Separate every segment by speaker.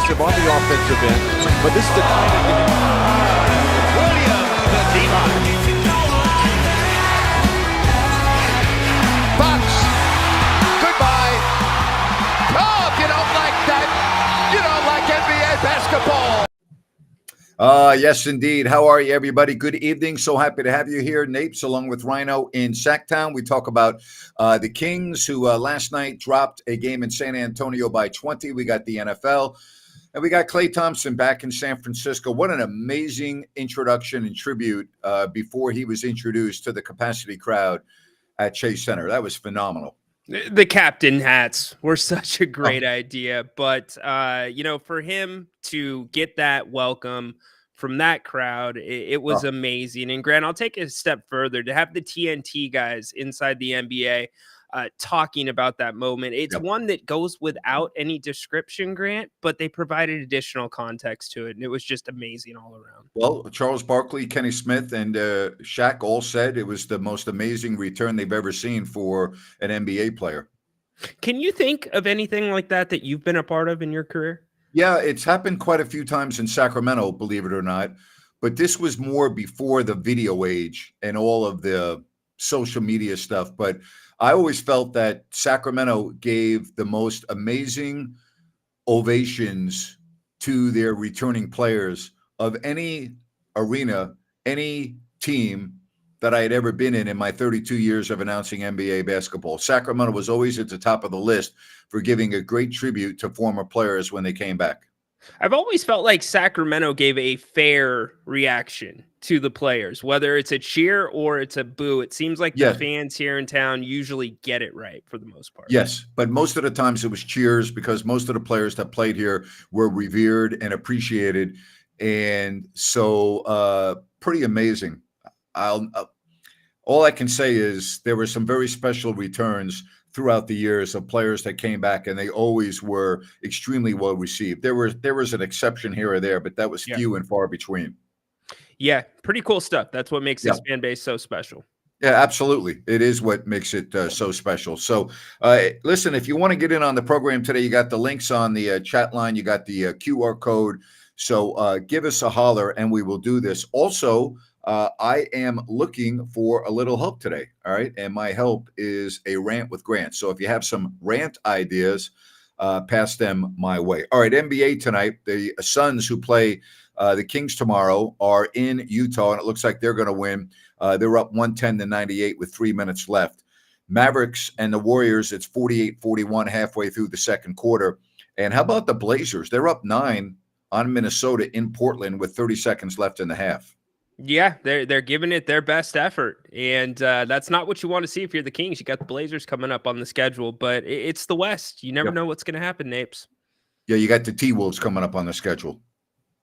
Speaker 1: aggressive on the offensive end, but this is the kind of game.
Speaker 2: Williams to Devon. Bucks. Goodbye. Oh, if you don't like that, you don't like NBA basketball.
Speaker 3: Yes, indeed. How are you, everybody? Good evening. So happy to have you here, Napes, along with Rhino in Sacktown. We talk about the Kings, who last night dropped a game in San Antonio by 20. We got the NFL, and we got Klay Thompson back in San Francisco. What an amazing introduction and tribute before he was introduced to the capacity crowd at Chase Center. That was phenomenal.
Speaker 4: The captain hats were such a great idea, but for him to get that welcome from that crowd, it was amazing. And Grant, I'll take it a step further to have the TNT guys inside the NBA talking about that moment. It's one that goes without any description, Grant, but they provided additional context to it, and it was just amazing all around.
Speaker 3: Well, Charles Barkley, Kenny Smith, and Shaq all said it was the most amazing return they've ever seen for an NBA player.
Speaker 4: Can you think of anything like that you've been a part of in your career?
Speaker 3: Yeah, it's happened quite a few times in Sacramento, believe it or not. But this was more before the video age and all of the social media stuff. But I always felt that Sacramento gave the most amazing ovations to their returning players of any arena, any team that I had ever been in my 32 years of announcing NBA basketball. Sacramento was always at the top of the list for giving a great tribute to former players when they came back.
Speaker 4: I've always felt like Sacramento gave a fair reaction to the players, whether it's a cheer or it's a boo. It seems like the fans here in town usually get it right for the most part.
Speaker 3: Yes, but most of the times it was cheers because most of the players that played here were revered and appreciated. And so pretty amazing. All I can say is there were some very special returns throughout the years of players that came back, and they always were extremely well received. There was an exception here or there, but that was few and far between.
Speaker 4: Yeah, pretty cool stuff. That's what makes this fan base so special.
Speaker 3: Yeah, absolutely. It is what makes it so special. So listen, if you want to get in on the program today, you got the links on the chat line. You got the QR code. So give us a holler, and we will do this. Also, I am looking for a little help today. All right. And my help is a rant with Grant. So if you have some rant ideas, pass them my way. All right. NBA tonight. The Suns, who play the Kings tomorrow, are in Utah, and it looks like they're going to win. They're up 110-98 with 3 minutes left. Mavericks and the Warriors, it's 48-41 halfway through the second quarter. And how about the Blazers? They're up 9 on Minnesota in Portland with 30 seconds left in the half.
Speaker 4: Yeah, they're giving it their best effort, and that's not what you want to see if you're the Kings. You got the Blazers coming up on the schedule, but it's the West. You never know what's going to happen, Napes.
Speaker 3: Yeah, you got the T-Wolves coming up on the schedule.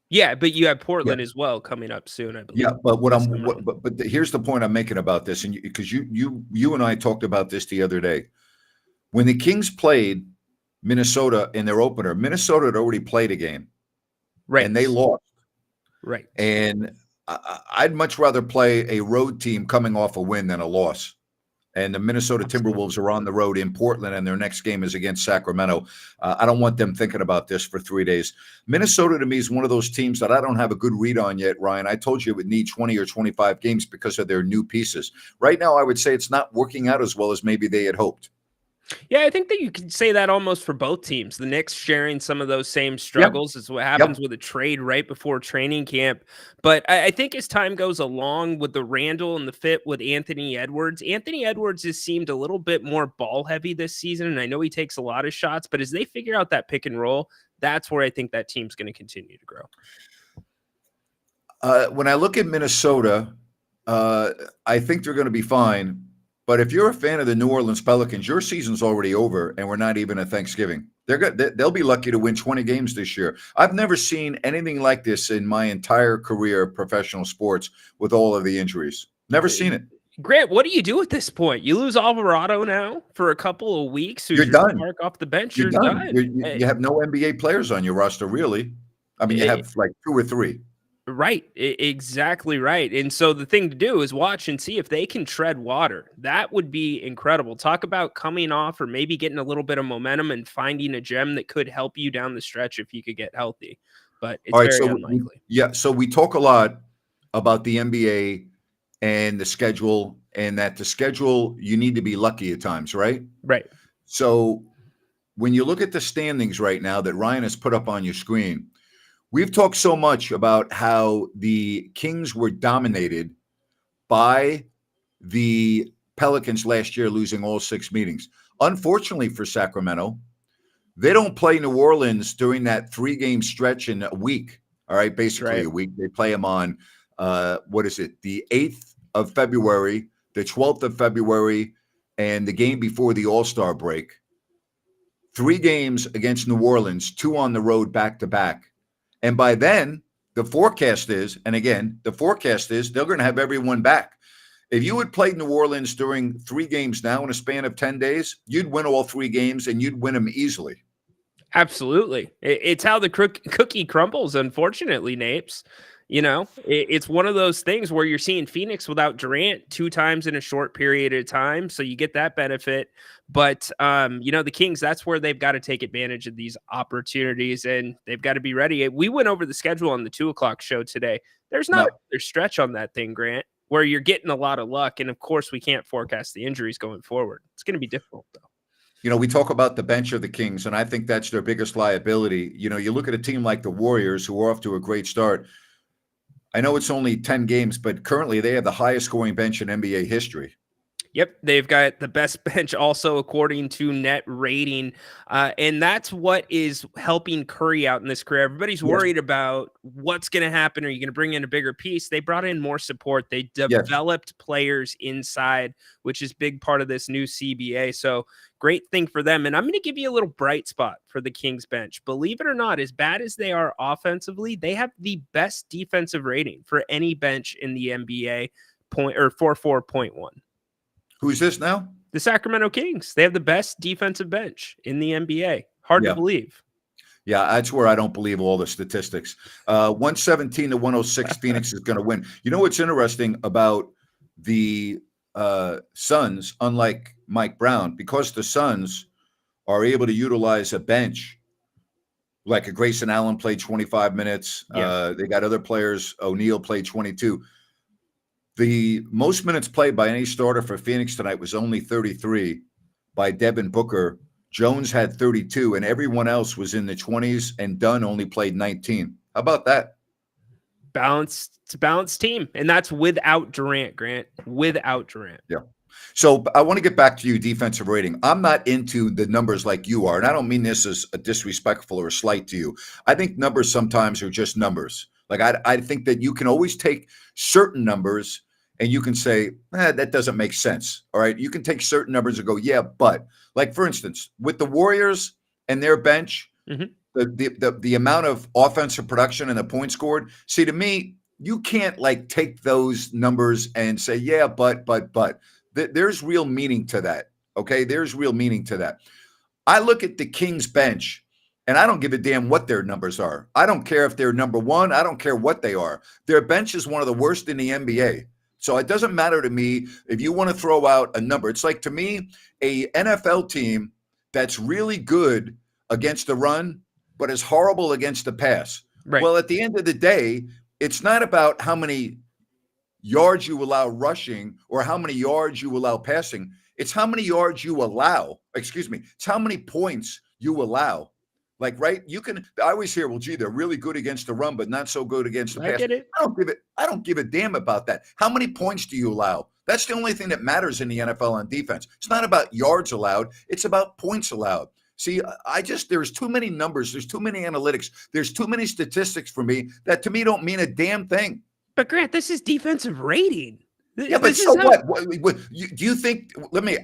Speaker 4: Yeah, but you have Portland as well coming up soon, I believe.
Speaker 3: Yeah, but here's the point I'm making about this, and because you and I talked about this the other day. When the Kings played Minnesota in their opener, Minnesota had already played a game,
Speaker 4: right,
Speaker 3: and they lost,
Speaker 4: right,
Speaker 3: and I'd much rather play a road team coming off a win than a loss. And the Minnesota Timberwolves are on the road in Portland, and their next game is against Sacramento. I don't want them thinking about this for 3 days. Minnesota, to me, is one of those teams that I don't have a good read on yet, Ryan. I told you it would need 20 or 25 games because of their new pieces. Right now, I would say it's not working out as well as maybe they had hoped.
Speaker 4: Yeah, I think that you could say that almost for both teams. The Knicks sharing some of those same struggles is what happens with a trade right before training camp. But I think as time goes along with the Randall and the fit with Anthony Edwards has seemed a little bit more ball heavy this season. And I know he takes a lot of shots, but as they figure out that pick and roll, that's where I think that team's going to continue to grow.
Speaker 3: When I look at Minnesota, I think they're going to be fine. But if you're a fan of the New Orleans Pelicans, your season's already over, and we're not even at Thanksgiving. They'll be lucky to win 20 games this year. I've never seen anything like this in my entire career of professional sports with all of the injuries. Never seen it.
Speaker 4: Grant, what do you do at this point? You lose Alvarado now for a couple of weeks.
Speaker 3: You're done.
Speaker 4: Mark off the bench.
Speaker 3: You're done. You have no NBA players on your roster, really. I mean, you have like 2 or 3.
Speaker 4: Right. Exactly right. And so the thing to do is watch and see if they can tread water. That would be incredible. Talk about coming off or maybe getting a little bit of momentum and finding a gem that could help you down the stretch if you could get healthy. But
Speaker 3: All
Speaker 4: it's
Speaker 3: right,
Speaker 4: very
Speaker 3: so
Speaker 4: unlikely.
Speaker 3: so we talk a lot about the NBA and the schedule, and that the schedule you need to be lucky at times, right?
Speaker 4: Right.
Speaker 3: So when you look at the standings right now that Ryan has put up on your screen, we've talked so much about how the Kings were dominated by the Pelicans last year, losing all 6 meetings. Unfortunately for Sacramento, they don't play New Orleans during that 3-game stretch in a week. All right, basically
Speaker 4: Right.
Speaker 3: a week. They play them on the 8th of February, the 12th of February, and the game before the All-Star break. 3 games against New Orleans, 2 on the road back to back. And by then, the forecast is they're going to have everyone back. If you had played New Orleans during 3 games now in a span of 10 days, you'd win all 3 games and you'd win them easily.
Speaker 4: Absolutely. It's how the cookie crumbles, unfortunately, Napes. It's one of those things where you're seeing Phoenix without Durant 2 times in a short period of time. So you get that benefit. But, the Kings, that's where they've got to take advantage of these opportunities and they've got to be ready. We went over the schedule on the 2:00 show today. There's not a stretch on that thing, Grant, where you're getting a lot of luck. And of course, we can't forecast the injuries going forward. It's going to be difficult, though.
Speaker 3: We talk about the bench of the Kings, and I think that's their biggest liability. You look at a team like the Warriors, who are off to a great start. I know it's only 10 games, but currently they have the highest scoring bench in NBA history.
Speaker 4: Yep, they've got the best bench also according to net rating. And that's what is helping Curry out in this career. Everybody's worried about what's going to happen. Are you going to bring in a bigger piece? They brought in more support. They developed players inside, which is big part of this new CBA. So great thing for them. And I'm going to give you a little bright spot for the Kings bench. Believe it or not, as bad as they are offensively, they have the best defensive rating for any bench in the NBA, 44.1.
Speaker 3: Who's this now?
Speaker 4: The Sacramento Kings. They have the best defensive bench in the NBA. Hard to believe.
Speaker 3: Yeah, that's where I don't believe all the statistics. 117 to 106, Phoenix is going to win. You know what's interesting about the Suns, unlike Mike Brown, because the Suns are able to utilize a bench, like a Grayson Allen played 25 minutes. They got other players. O'Neal played 22. The most minutes played by any starter for Phoenix tonight was only 33 by Devin Booker. Jones had 32, and everyone else was in the 20s, and Dunn only played 19. How about that?
Speaker 4: It's a balanced team, and that's without Durant, Grant. Without Durant.
Speaker 3: Yeah. So I want to get back to you, defensive rating. I'm not into the numbers like you are, and I don't mean this as a disrespectful or a slight to you. I think numbers sometimes are just numbers. Like I think that you can always take certain numbers and you can say, that doesn't make sense. All right. You can take certain numbers and go, yeah, but like, for instance, with the Warriors and their bench, the amount of offensive production and the points scored. See, to me, you can't like take those numbers and say, yeah, but. There's real meaning to that. Okay. There's real meaning to that. I look at the Kings bench and I don't give a damn what their numbers are. I don't care if they're number 1. I don't care what they are. Their bench is one of the worst in the NBA. So it doesn't matter to me if you want to throw out a number. It's like, to me, a NFL team that's really good against the run, but is horrible against the pass.
Speaker 4: Right.
Speaker 3: Well, at the end of the day, it's not about how many yards you allow rushing or how many yards you allow passing. It's how many yards you allow. It's how many points you allow. Like, right? I always hear, well, gee, they're really good against the run, but not so good against the pass.
Speaker 4: Get it.
Speaker 3: I don't give a damn about that. How many points do you allow? That's the only thing that matters in the NFL on defense. It's not about yards allowed. It's about points allowed. See, there's too many numbers. There's too many analytics. There's too many statistics for me that to me don't mean a damn thing.
Speaker 4: But Grant, this is defensive rating.
Speaker 3: Yeah, but so what? Do you think,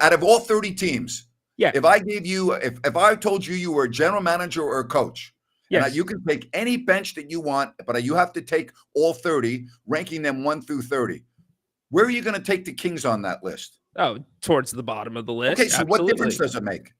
Speaker 3: out of all 30 teams, if I gave you, if I told you you were a general manager or a coach, and you can take any bench that you want, but you have to take all 30, ranking them 1 through 30. Where are you going to take the Kings on that list?
Speaker 4: Oh, towards the bottom of the list.
Speaker 3: Okay, so what difference does it make?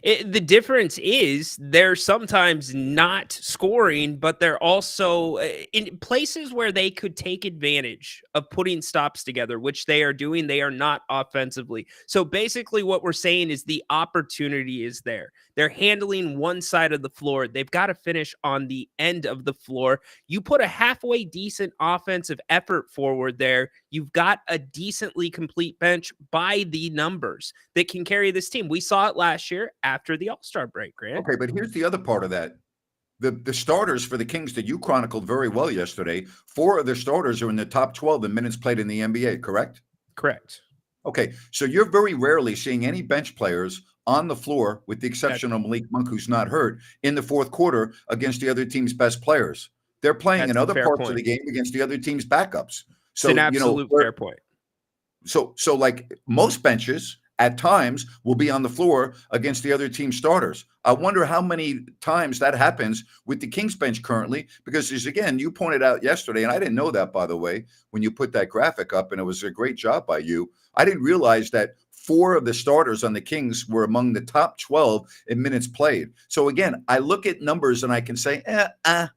Speaker 4: The difference is they're sometimes not scoring, but they're also in places where they could take advantage of putting stops together, which they are doing. They are not offensively. So basically, what we're saying is the opportunity is there. They're handling one side of the floor. They've got to finish on the end of the floor. You put a halfway decent offensive effort forward there, you've got a decently complete bench by the numbers that can carry this team. We saw it last year after the All-Star break, Grant.
Speaker 3: Okay, but here's the other part of that. The starters for the Kings that you chronicled very well yesterday, 4 of their starters are in the top 12 in minutes played in the NBA, correct?
Speaker 4: Correct.
Speaker 3: Okay, so you're very rarely seeing any bench players on the floor, with the exception of Malik Monk, who's not hurt, in the fourth quarter against the other team's best players. They're playing in
Speaker 4: That's a
Speaker 3: other
Speaker 4: fair
Speaker 3: parts
Speaker 4: point.
Speaker 3: of the game against the other team's backups.
Speaker 4: It's an absolute fair point.
Speaker 3: So like most benches at times will be on the floor against the other team's starters. I wonder how many times that happens with the Kings bench currently, because as again, you pointed out yesterday, and I didn't know that, by the way, when you put that graphic up, and it was a great job by you. I didn't realize that 4 of the starters on the Kings were among the top 12 in minutes played. So again, I look at numbers and I can say, it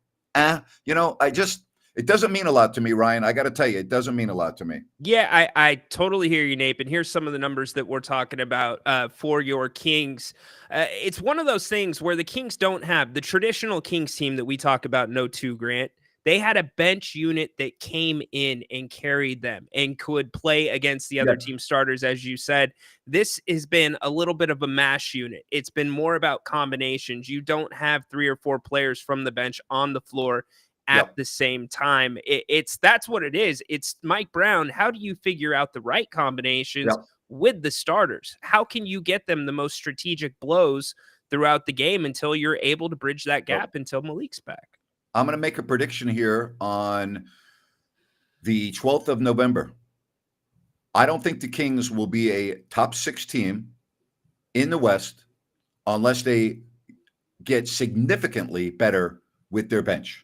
Speaker 3: doesn't mean a lot to me, Ryan. I got to tell you, it doesn't mean a lot to me.
Speaker 4: Yeah, I totally hear you, Nate. And here's some of the numbers that we're talking about for your Kings. It's one of those things where the Kings don't have the traditional Kings team that we talk about in 02, Grant. They had a bench unit that came in and carried them and could play against the other team starters, as you said. This has been a little bit of a mash unit. It's been more about combinations. You don't have 3 or 4 players from the bench on the floor at the same time. That's what it is. It's Mike Brown. How do you figure out the right combinations with the starters? How can you get them the most strategic blows throughout the game until you're able to bridge that gap until Malik's back?
Speaker 3: I'm going to make a prediction here on the 12th of November. I don't think the Kings will be a top 6 team in the West unless they get significantly better with their bench.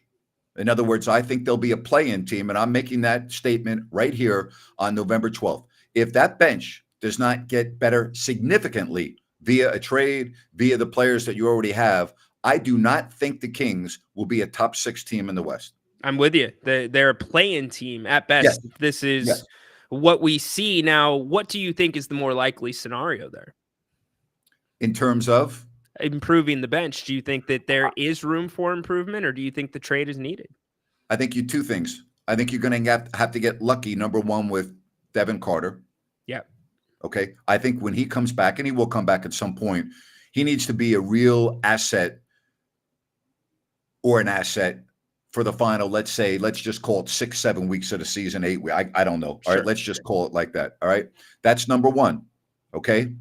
Speaker 3: In other words, I think they'll be a play-in team, and I'm making that statement right here on November 12th. If that bench does not get better significantly via a trade, via the players that you already have, I do not think the Kings will be a top 6 team in the West.
Speaker 4: I'm with you. They're a play-in team at best.
Speaker 3: Yes.
Speaker 4: This is what we see now. What do you think is the more likely scenario there?
Speaker 3: In terms of?
Speaker 4: Improving the bench. Do you think that there is room for improvement, or do you think the trade is needed?
Speaker 3: I think 2 things. I think you're going to have to get lucky, number one, with Devin Carter.
Speaker 4: Yeah.
Speaker 3: Okay. I think when he comes back, and he will come back at some point, he needs to be a real asset, or an asset for the final, let's just call it 6-7 weeks of the season, 8 weeks. I don't know. All right. Let's just call it like that. All right. That's number one. Okay.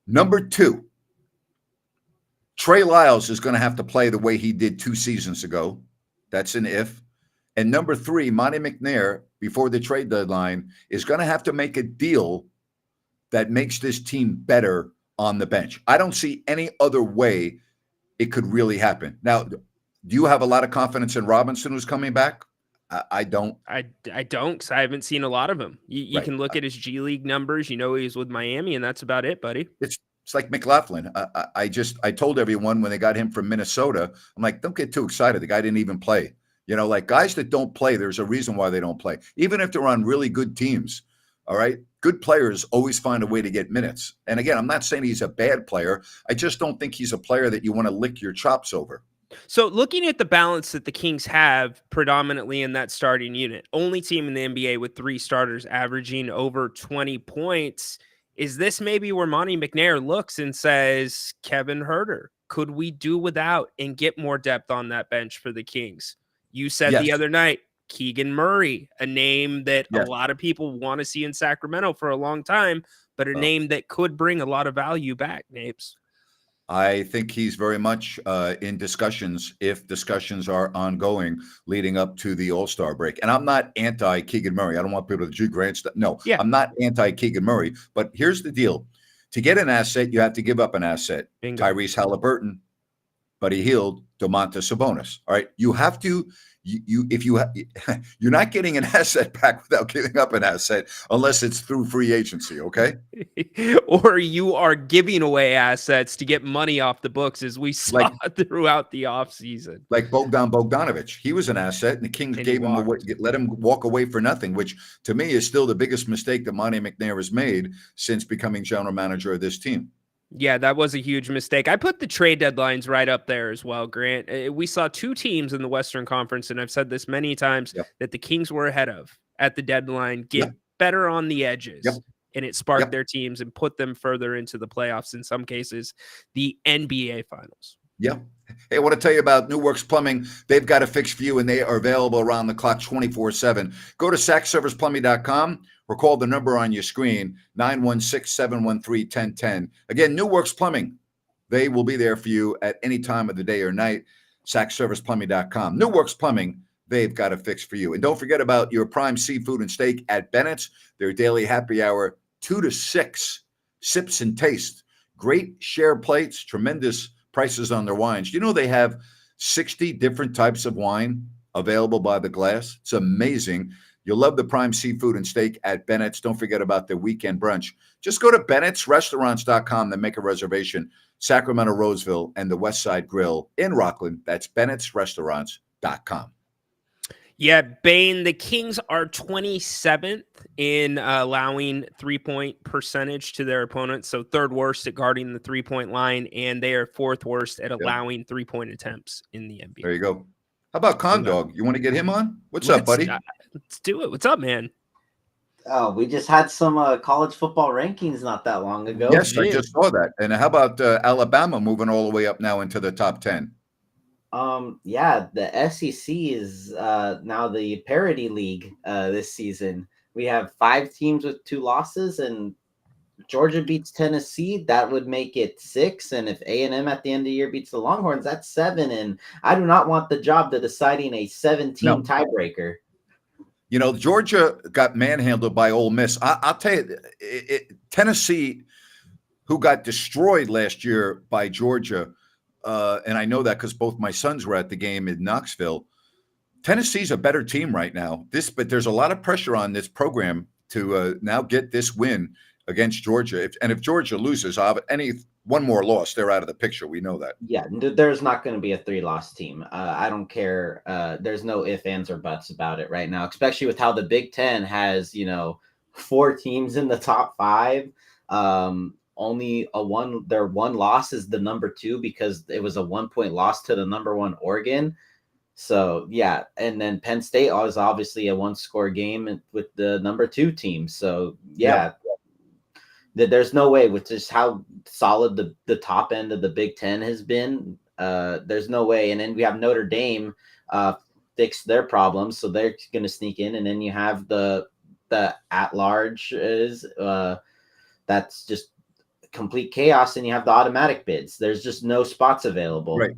Speaker 3: Number 2, Trey Lyles is going to have to play the way he did 2 seasons ago. That's an if. And number 3, Monty McNair, before the trade deadline, is going to have to make a deal that makes this team better on the bench. I don't see any other way it could really happen. Now, do you have a lot of confidence in Robinson, who's coming back? I don't.
Speaker 4: I don't, because I haven't seen a lot of him. You can look at his G League numbers. You know he's with Miami, and that's about it, buddy.
Speaker 3: It's like McLaughlin. I told everyone when they got him from Minnesota, I'm like, don't get too excited. The guy didn't even play. Like guys that don't play, there's a reason why they don't play. Even if they're on really good teams, all right? Good players always find a way to get minutes. And again, I'm not saying he's a bad player. I just don't think he's a player that you want to lick your chops over.
Speaker 4: So looking at the balance that the Kings have predominantly in that starting unit, only team in the NBA with 3 starters averaging over 20 points, is this maybe where Monty McNair looks and says, Kevin Huerter, could we do without and get more depth on that bench for the Kings? You said the other night, Keegan Murray, a name that a lot of people want to see in Sacramento for a long time, but a name that could bring a lot of value back, Napes.
Speaker 3: I think he's very much in discussions, if discussions are ongoing leading up to the All-Star break. And I'm not anti-Keegan Murray. I don't want people to do Grant stuff. No, I'm not anti-Keegan Murray. But here's the deal. To get an asset, you have to give up an asset.
Speaker 4: Bingo.
Speaker 3: Tyrese Halliburton but he healed Domantas Sabonis. All right, you have to. You're not getting an asset back without giving up an asset unless it's through free agency. Okay,
Speaker 4: or you are giving away assets to get money off the books, as we saw throughout the offseason.
Speaker 3: Like Bogdanovich, he was an asset, and the Kings gave him away, let him walk away for nothing, which to me is still the biggest mistake that Monty McNair has made since becoming general manager of this team.
Speaker 4: Yeah, that was a huge mistake. I put the trade deadlines right up there as well, Grant. We saw two teams in the Western Conference, and I've said this many times, that the Kings were ahead of at the deadline, get better on the edges, and it sparked their teams and put them further into the playoffs, in some cases, the NBA Finals.
Speaker 3: Yeah. Hey, I want to tell you about New Works Plumbing. They've got a fix for you, and they are available around the clock 24/7. Go to sackserviceplumbing.com or call the number on your screen, 916-713-1010. Again, New Works Plumbing. They will be there for you at any time of the day or night, sackserviceplumbing.com. New Works Plumbing, they've got a fix for you. And don't forget about your prime seafood and steak at Bennett's. Their daily happy hour, 2 to 6, sips and taste. Great share plates, tremendous prices on their wines. You know they have 60 different types of wine available by the glass. It's amazing. You'll love the prime seafood and steak at Bennett's. Don't forget about the weekend brunch. Just go to Bennett'sRestaurants.com and make a reservation. Sacramento, Roseville, and the West Side Grill in Rockland. That's Bennett'sRestaurants.com.
Speaker 4: Yeah, Bane, the Kings are 27th in allowing three-point percentage to their opponents, so third worst at guarding the three-point line, and they are fourth worst at allowing three-point attempts in the NBA.
Speaker 3: There you go. How about Condog? You want to get him on? What's up, buddy?
Speaker 4: Let's do it. What's up, man?
Speaker 5: Oh, we just had some college football rankings not that long ago.
Speaker 3: Yes, I just saw that. And how about Alabama moving all the way up now into the top 10?
Speaker 5: Yeah, the SEC is now the parity league this season. We have 5 teams with 2 losses, and Georgia beats Tennessee. That would make it 6. And if A&M at the end of the year beats the Longhorns, that's 7. And I do not want the job to deciding a 7-team tiebreaker.
Speaker 3: You know, Georgia got manhandled by Ole Miss. I'll tell you, Tennessee, who got destroyed last year by Georgia, and I know that because both my sons were at the game in Knoxville. Tennessee's a better team right now. But there's a lot of pressure on this program to now get this win against Georgia. If Georgia loses, one more loss, they're out of the picture. We know that.
Speaker 5: Yeah, there's not going to be a 3-loss team. I don't care. There's no ifs, ands, or buts about it right now, especially with how the Big Ten has, 4 teams in the top 5. Only their one loss is the number 2 because it was a 1-point loss to the number 1 Oregon. So yeah, and then Penn State was obviously a 1-score game with the number 2 team. So yeah. There's no way with just how solid the top end of the Big Ten has been. There's no way. And then we have Notre Dame fix their problems, so they're going to sneak in. And then you have the at-large is that's just complete chaos, and you have the automatic bids. There's just no spots available.
Speaker 3: Right.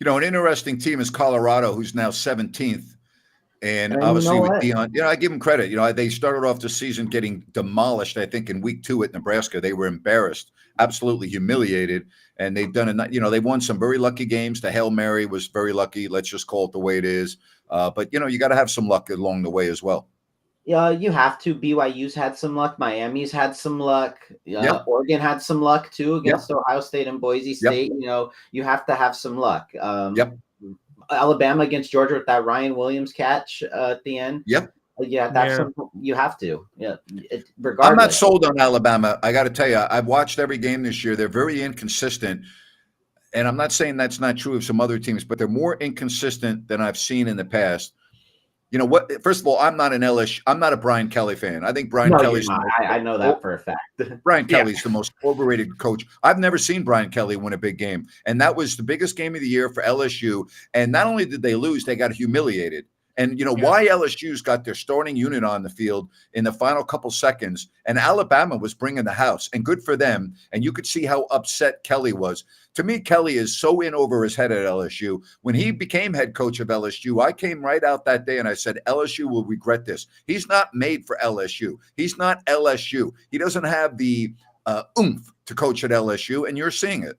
Speaker 3: An interesting team is Colorado, who's now 17th. And obviously with Deion, I give them credit. They started off the season getting demolished, I think, in week 2 at Nebraska. They were embarrassed, absolutely humiliated. And they've done they won some very lucky games. The Hail Mary was very lucky. Let's just call it the way it is. But, you got to have some luck along the way as well.
Speaker 5: Yeah, you have to. BYU's had some luck. Miami's had some luck. Oregon had some luck, too, against Ohio State and Boise State. You have to have some luck. Alabama against Georgia with that Ryan Williams catch at the end.
Speaker 3: Yep.
Speaker 5: Yeah, you have to. Yeah. Regardless.
Speaker 3: I'm not sold on Alabama. I got to tell you, I've watched every game this year. They're very inconsistent. And I'm not saying that's not true of some other teams, but they're more inconsistent than I've seen in the past. You know what? First of all, I'm not a Brian Kelly fan. I think Brian Kelly's.
Speaker 5: I know that for a fact.
Speaker 3: Brian Kelly's the most overrated coach. I've never seen Brian Kelly win a big game, and that was the biggest game of the year for LSU. And not only did they lose, they got humiliated. And why LSU's got their starting unit on the field in the final couple seconds, and Alabama was bringing the house, and good for them. And you could see how upset Kelly was. To me, Kelly is so in over his head at LSU. When he became head coach of LSU, I came right out that day and I said, LSU will regret this. He's not made for LSU. He's not LSU. He doesn't have the oomph to coach at LSU, and you're seeing it.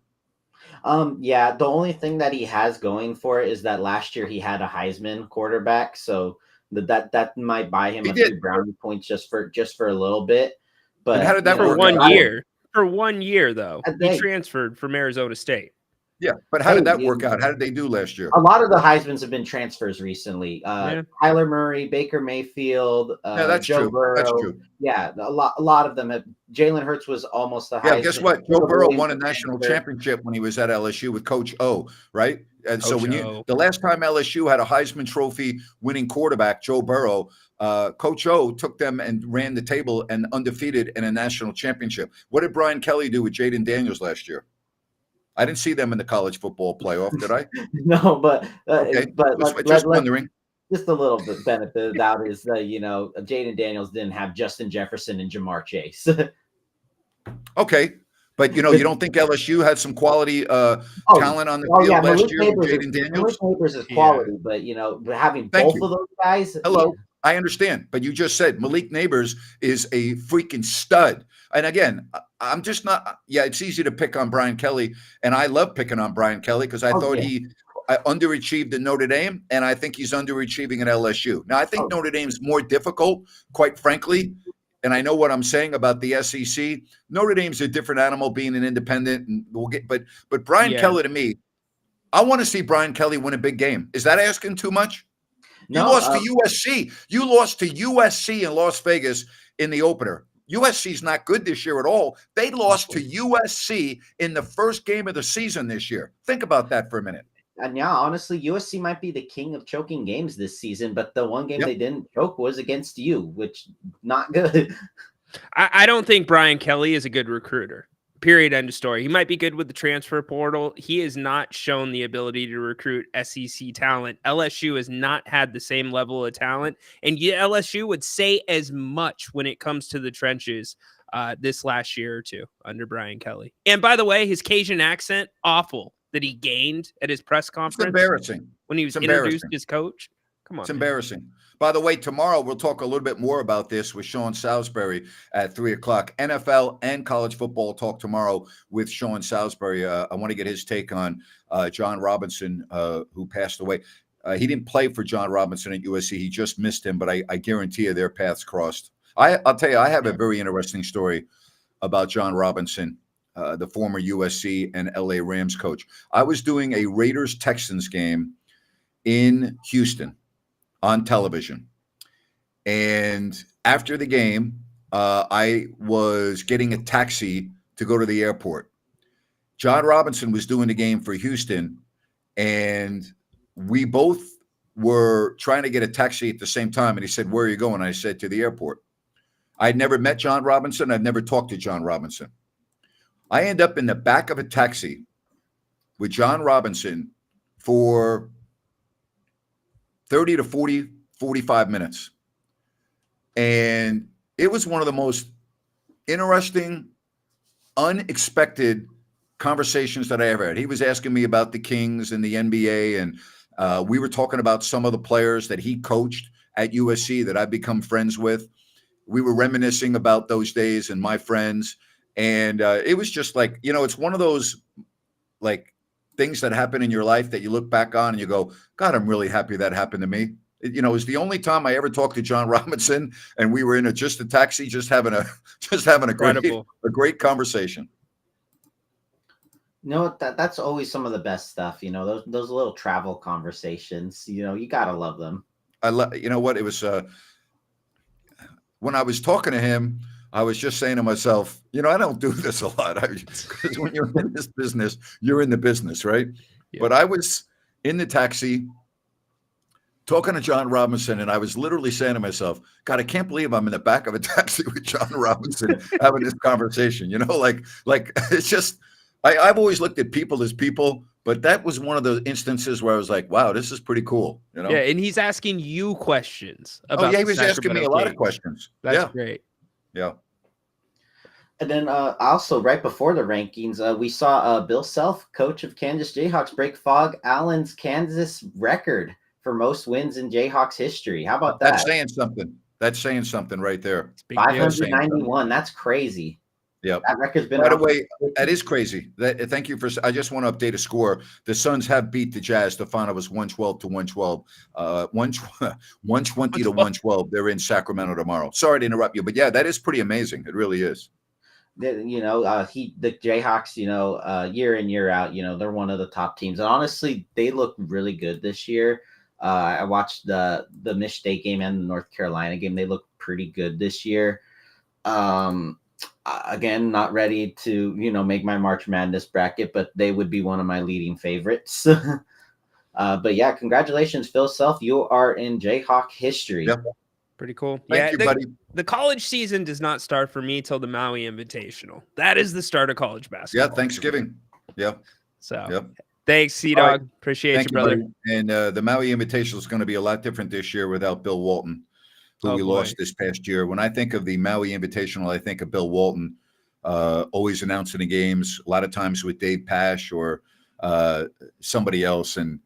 Speaker 5: Yeah, the only thing that he has going for it is that last year he had a Heisman quarterback, so that might buy him
Speaker 3: He
Speaker 5: a
Speaker 3: did.
Speaker 5: few brownie points just for a little bit.
Speaker 3: And how
Speaker 5: But
Speaker 3: did that
Speaker 4: For
Speaker 3: work
Speaker 4: one
Speaker 3: out for him?
Speaker 4: year. For 1 year, though. He
Speaker 5: They
Speaker 4: transferred from Arizona State.
Speaker 3: Yeah, but how
Speaker 5: hey,
Speaker 3: did that work out? How did they do last year?
Speaker 5: a lot of the Heismans have been transfers recently.
Speaker 4: Yeah.
Speaker 5: Kyler Murray, Baker Mayfield,
Speaker 3: No, that's
Speaker 5: Joe
Speaker 3: true. That's
Speaker 5: Burrow.
Speaker 3: true.
Speaker 5: Yeah, a lot of them have. Jalen Hurts was almost a
Speaker 3: Yeah,
Speaker 5: Heisman.
Speaker 3: guess what? Joe
Speaker 5: Caleb
Speaker 3: Burrow
Speaker 5: Williams
Speaker 3: won a
Speaker 5: was
Speaker 3: national
Speaker 5: another.
Speaker 3: championship when he was at LSU with Coach O, right? And so
Speaker 4: Coach
Speaker 3: when
Speaker 4: O.
Speaker 3: the last time LSU had a Heisman Trophy winning quarterback, Joe Burrow, Coach O took them and ran the table and undefeated in a national championship. What did Brian Kelly do with Jaden Daniels last year? I didn't see them in the college football playoff, did I?
Speaker 5: No, but
Speaker 3: Okay, just
Speaker 5: let
Speaker 3: wondering.
Speaker 5: just a little bit benefit of the doubt is that Jaden Daniels didn't have Justin Jefferson and Jamar Chase.
Speaker 3: Okay, but you don't think LSU had some quality talent on the field
Speaker 5: yeah,
Speaker 3: last year with Jaden
Speaker 5: Malik
Speaker 3: Daniels?
Speaker 5: Neighbors is
Speaker 4: Yeah.
Speaker 5: quality, but having
Speaker 3: Thank
Speaker 5: both
Speaker 3: you.
Speaker 5: of those guys.
Speaker 3: Hello. I understand, but you just said Malik Neighbors is a freaking stud. And again, I'm just not. Yeah, it's easy to pick on Brian Kelly, and I love picking on Brian Kelly because I thought he underachieved in Notre Dame, and I think he's underachieving at LSU. Now, I think Notre Dame's more difficult, quite frankly. And I know what I'm saying about the SEC. Notre Dame's a different animal, being an independent, and we'll get. But Brian Kelly, to me, I want to see Brian Kelly win a big game. Is that asking too much? You lost to USC. You lost to USC in Las Vegas in the opener. USC's not good this year at all. They lost to USC in the first game of the season this year. Think about that for a minute.
Speaker 5: And yeah, honestly, USC might be the king of choking games this season, but the one game they didn't choke was against you, which not good.
Speaker 4: I don't think Brian Kelly is a good recruiter. Period. End of story. He might be good with the transfer portal. He has not shown the ability to recruit SEC talent. LSU has not had the same level of talent, and LSU would say as much when it comes to the trenches this last year or two under Brian Kelly. And by the way, his Cajun accent, awful, that he gained at his press conference.
Speaker 3: It's embarrassing.
Speaker 4: When he was introduced as coach. Come on.
Speaker 3: It's embarrassing. By the way, tomorrow we'll talk a little bit more about this with Sean Salisbury at 3:00. NFL and college football talk tomorrow with Sean Salisbury. I want to get his take on John Robinson, who passed away. He didn't play for John Robinson at USC. He just missed him, but I guarantee you their paths crossed. I'll tell you, I have a very interesting story about John Robinson, the former USC and LA Rams coach. I was doing a Raiders-Texans game in Houston on television. And after the game, I was getting a taxi to go to the airport. John Robinson was doing the game for Houston, and we both were trying to get a taxi at the same time. And he said, "Where are you going?" I said, "To the airport." I'd never met John Robinson. I've never talked to John Robinson. I end up in the back of a taxi with John Robinson for 30 to 40, 45 minutes. And it was one of the most interesting, unexpected conversations that I ever had. He was asking me about the Kings and the NBA, and we were talking about some of the players that he coached at USC that I've become friends with. We were reminiscing about those days and my friends. And it was just like, it's one of those like things that happen in your life that you look back on and you go, God, I'm really happy that happened to me. It was the only time I ever talked to John Robinson, and we were in just a taxi, just having a great conversation.
Speaker 5: That's always some of the best stuff. Those little travel conversations. You gotta love them.
Speaker 3: What it was. When I was talking to him, I was just saying to myself, I don't do this a lot. Because when you're in this business, you're in the business, right? Yeah. But I was in the taxi talking to John Robinson, and I was literally saying to myself, God, I can't believe I'm in the back of a taxi with John Robinson having this conversation. Like it's just, I've always looked at people as people, but that was one of those instances where I was like, wow, this is pretty cool.
Speaker 4: Yeah, and he's asking you questions about.
Speaker 3: Oh, yeah, he was asking me a lot of questions.
Speaker 4: That's great.
Speaker 3: Yeah.
Speaker 5: And then also right before the rankings, we saw Bill Self, coach of Kansas Jayhawks, break Fog Allen's Kansas record for most wins in Jayhawks history. How about that?
Speaker 3: That's saying something. That's saying something right there.
Speaker 5: 591. That's crazy.
Speaker 3: Yep.
Speaker 5: That record's been
Speaker 3: By the
Speaker 5: out.
Speaker 3: way, that is crazy. Thank you for. I just want to update a score. The Suns have beat the Jazz. The final was 112 to 112. 120 to 112. They're in Sacramento tomorrow. Sorry to interrupt you, but yeah, that is pretty amazing. It really is.
Speaker 5: The Jayhawks, year in, year out, they're one of the top teams. And honestly, they look really good this year. I watched the Michigan State game and the North Carolina game. They look pretty good this year. Again, not ready to, make my March Madness bracket, but they would be one of my leading favorites. But yeah, congratulations, Phil Self. You are in Jayhawk history.
Speaker 3: Yep.
Speaker 4: Pretty cool.
Speaker 3: Thank you, buddy.
Speaker 4: The college season does not start for me till the Maui Invitational. That is the start of college basketball.
Speaker 3: Yeah, Thanksgiving. Yep.
Speaker 4: So,
Speaker 3: yep.
Speaker 4: Thanks, C-Dog.
Speaker 3: Right.
Speaker 4: Appreciate you, brother.
Speaker 3: Buddy. And the Maui Invitational is going to be a lot different this year without Bill Walton, who we lost this past year. When I think of the Maui Invitational, I think of Bill Walton, always announcing the games, a lot of times with Dave Pash or somebody else. And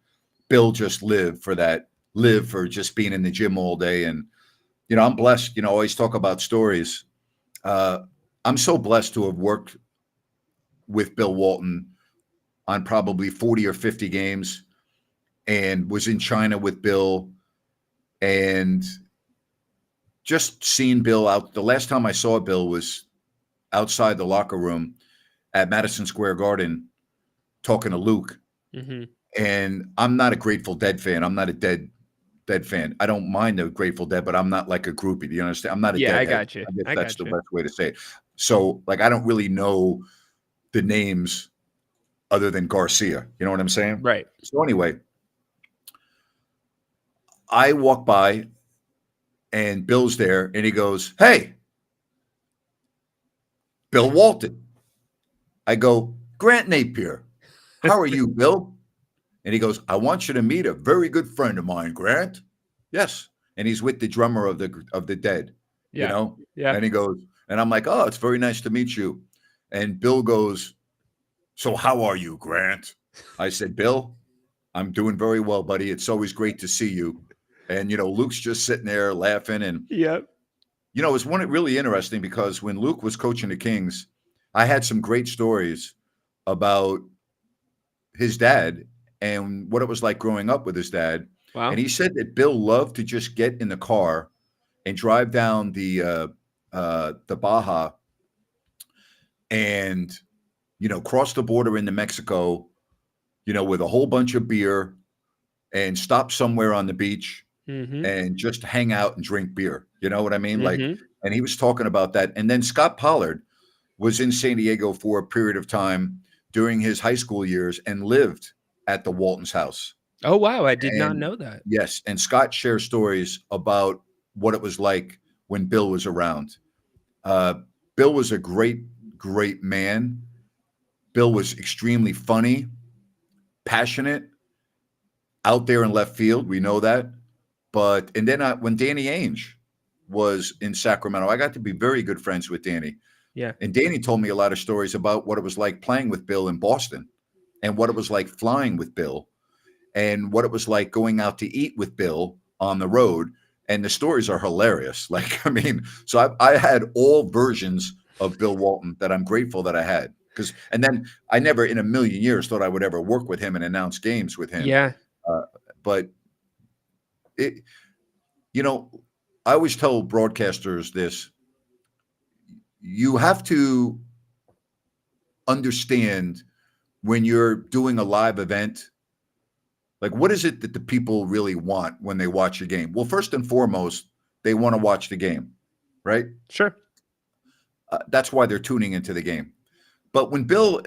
Speaker 3: Bill just lived for just being in the gym all day. And, I'm blessed, always talk about stories. I'm so blessed to have worked with Bill Walton on probably 40 or 50 games and was in China with Bill and just seeing Bill out. The last time I saw Bill was outside the locker room at Madison Square Garden talking to Luke.
Speaker 4: Mm-hmm.
Speaker 3: And I'm not a Grateful Dead fan. I'm not a Dead fan. I don't mind the Grateful Dead, but I'm not like a groupie. Do you understand? I'm not a
Speaker 4: Deadhead.
Speaker 3: I
Speaker 4: got you.
Speaker 3: I guess that's the best way to say it. So, I don't really know the names other than Garcia. You know what I'm saying?
Speaker 4: Right.
Speaker 3: So anyway, I walk by and Bill's there and he goes, "Hey, Bill Walton." I go, "Grant Napier. How are you, Bill?" And he goes, "I want you to meet a very good friend of mine, Grant." "Yes." And he's with the drummer of the Dead,
Speaker 4: Yeah.
Speaker 3: And he goes, and I'm like, "Oh, it's very nice to meet you." And Bill goes, "So how are you, Grant?" I said, "Bill, I'm doing very well, buddy. It's always great to see you." And, Luke's just sitting there laughing. And, it's really interesting because when Luke was coaching the Kings, I had some great stories about his dad and what it was like growing up with his dad.
Speaker 4: Wow.
Speaker 3: And he said that Bill loved to just get in the car and drive down the Baja and, cross the border into Mexico, with a whole bunch of beer and stop somewhere on the beach and just hang out and drink beer. You know what I mean? And he was talking about that. And then Scott Pollard was in San Diego for a period of time during his high school years and lived at the Walton's house.
Speaker 4: Oh, wow. I did not know that.
Speaker 3: Yes. And Scott shares stories about what it was like when Bill was around. Bill was a great, great man. Bill was extremely funny, passionate, out there in left field. We know that. And then when Danny Ainge was in Sacramento, I got to be very good friends with Danny.
Speaker 4: Yeah.
Speaker 3: And Danny told me a lot of stories about what it was like playing with Bill in Boston and what it was like flying with Bill and what it was like going out to eat with Bill on the road. And the stories are hilarious. So I had all versions of Bill Walton that I'm grateful that I had. And then I never in a million years thought I would ever work with him and announce games with him.
Speaker 4: Yeah.
Speaker 3: But I always tell broadcasters this. You have to understand when you're doing a live event, like what is it that the people really want when they watch a game? Well, first and foremost, they want to watch the game, right?
Speaker 4: Sure.
Speaker 3: That's why they're tuning into the game. But when Bill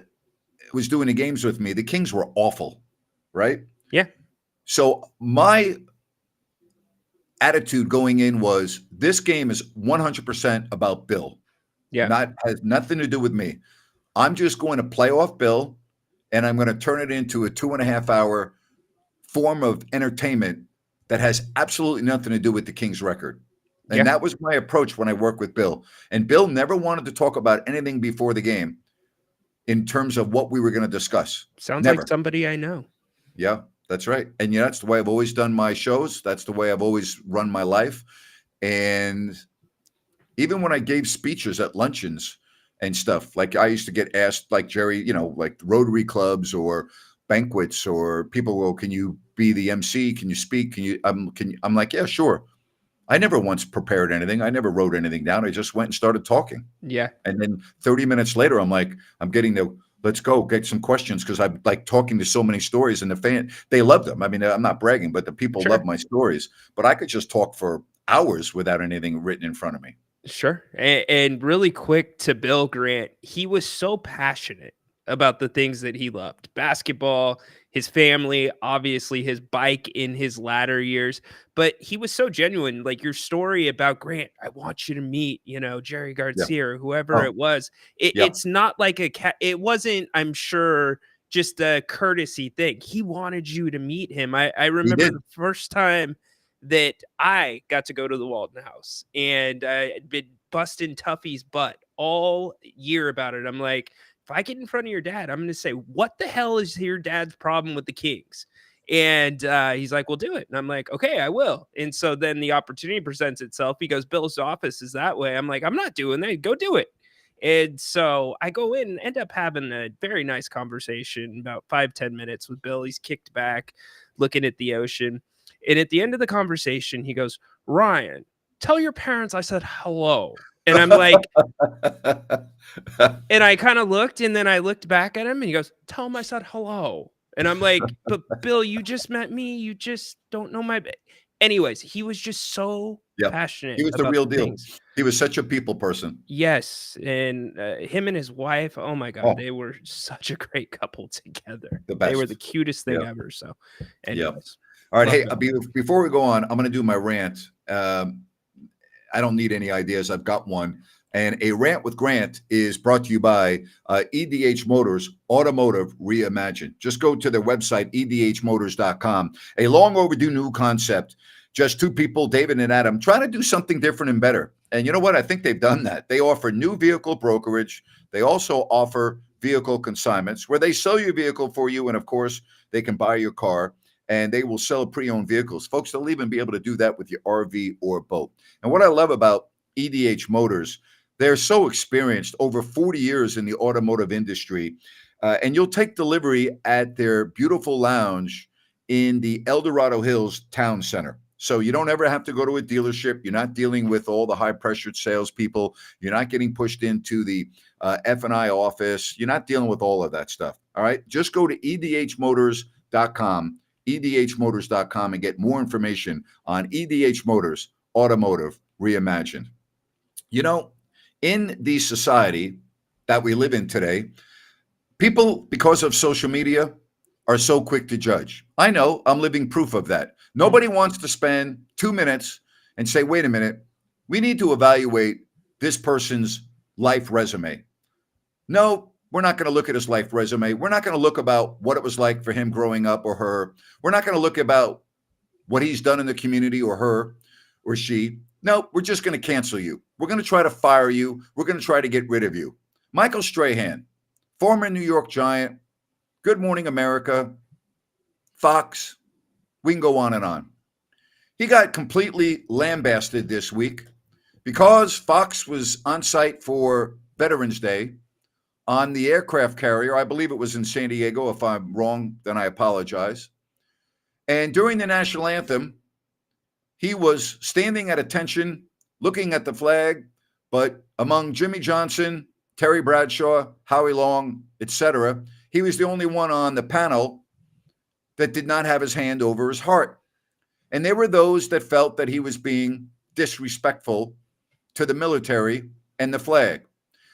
Speaker 3: was doing the games with me, the Kings were awful, right?
Speaker 4: Yeah.
Speaker 3: So my attitude going in was this game is 100% about Bill.
Speaker 4: Yeah.
Speaker 3: Has nothing to do with me. I'm just going to play off Bill and I'm going to turn it into a 2.5 hour form of entertainment that has absolutely nothing to do with the Kings record. And that was my approach when I worked with Bill. And Bill never wanted to talk about anything before the game in terms of what we were going to discuss.
Speaker 4: Sounds like somebody I know.
Speaker 3: Yeah, that's right. And that's the way I've always done my shows. That's the way I've always run my life. And even when I gave speeches at luncheons, and stuff. Like I used to get asked, like Jerry, like Rotary clubs or banquets, or people go, "Can you be the MC? Can you speak? Can you?" I'm like, "Yeah, sure." I never once prepared anything. I never wrote anything down. I just went and started talking.
Speaker 4: Yeah.
Speaker 3: And then 30 minutes later, I'm like, I'm getting let's go get some questions, because I'm like talking to so many stories, and they love them. I mean, I'm not bragging, but the people
Speaker 4: Sure.
Speaker 3: love my stories. But I could just talk for hours without anything written in front of me.
Speaker 4: Sure. And really quick to Bill Grant, he was so passionate about the things that he loved: basketball, his family, obviously his bike in his latter years. But he was so genuine. Like your story about Grant, I want you to meet, Jerry
Speaker 3: Yeah.
Speaker 4: Garcia or whoever
Speaker 3: Oh,
Speaker 4: it was.
Speaker 3: yeah.
Speaker 4: It's not like it wasn't, I'm sure, just a courtesy thing. He wanted you to meet him. I
Speaker 3: He
Speaker 4: remember
Speaker 3: did.
Speaker 4: the first time that I got to go to the Walton house, and I'd been busting Tuffy's butt all year about it. I'm like, if I get in front of your dad, I'm going to say, what the hell is your dad's problem with the Kings? And he's like, well, do it. And I'm like, okay, I will. And so then the opportunity presents itself. He goes, Bill's office is that way. I'm like, I'm not doing that. Go do it. And so I go in and end up having a very nice conversation, about 5-10 minutes with Bill. He's kicked back, looking at the ocean. And at the end of the conversation, he goes, Ryan, tell your parents I said hello. And I'm like, and I kind of looked, and then I looked back at him, and he goes, tell him I said hello. And I'm like, but Bill, you just met me. You just don't know my. Anyways, he was just so passionate.
Speaker 3: He was the
Speaker 4: about
Speaker 3: real
Speaker 4: the
Speaker 3: deal.
Speaker 4: things.
Speaker 3: He was such a people person.
Speaker 4: Yes. And him and his wife, oh my God, they were such a great couple together.
Speaker 3: The best.
Speaker 4: They were the cutest thing
Speaker 3: Yeah.
Speaker 4: ever. So anyways.
Speaker 3: All right.
Speaker 4: Love
Speaker 3: Hey, before we go on, I'm going to do my rant. I don't need any ideas. I've got one. And a rant with Grant is brought to you by EDH Motors Automotive Reimagined. Just go to their website, edhmotors.com. A long overdue new concept. Just two people, David and Adam, trying to do something different and better. And you know what? I think they've done that. They offer new vehicle brokerage. They also offer vehicle consignments, where they sell your vehicle for you. And of course, they can buy your car, and they will sell pre-owned vehicles. Folks, they'll even be able to do that with your RV or boat. And what I love about EDH Motors, they're so experienced, over 40 years in the automotive industry. And you'll take delivery at their beautiful lounge in the El Dorado Hills Town Center. So you don't ever have to go to a dealership. You're not dealing with all the high-pressured salespeople. You're not getting pushed into the F&I office. You're not dealing with all of that stuff. All right? Just go to edhmotors.com, edhmotors.com, and get more information on EDH Motors Automotive Reimagined. In the society that we live in today, people, because of social media, are so quick to judge. I know, I'm living proof of that. Nobody wants to spend 2 minutes and say, wait a minute, we need to evaluate this person's life resume. No, we're not going to look at his life resume. We're not going to look about what it was like for him growing up or her. We're not going to look about what he's done in the community, or her or she. No, we're just going to cancel you. We're going to try to fire you. We're going to try to get rid of you. Michael Strahan, former New York Giant, Good Morning America, Fox, we can go on and on. He got completely lambasted this week because Fox was on site for Veterans Day on the aircraft carrier. I believe it was in San Diego. If I'm wrong, then I apologize. And during the national anthem, he was standing at attention, looking at the flag, but among Jimmy Johnson, Terry Bradshaw, Howie Long, etc., he was the only one on the panel that did not have his hand over his heart. And there were those that felt that he was being disrespectful to the military and the flag.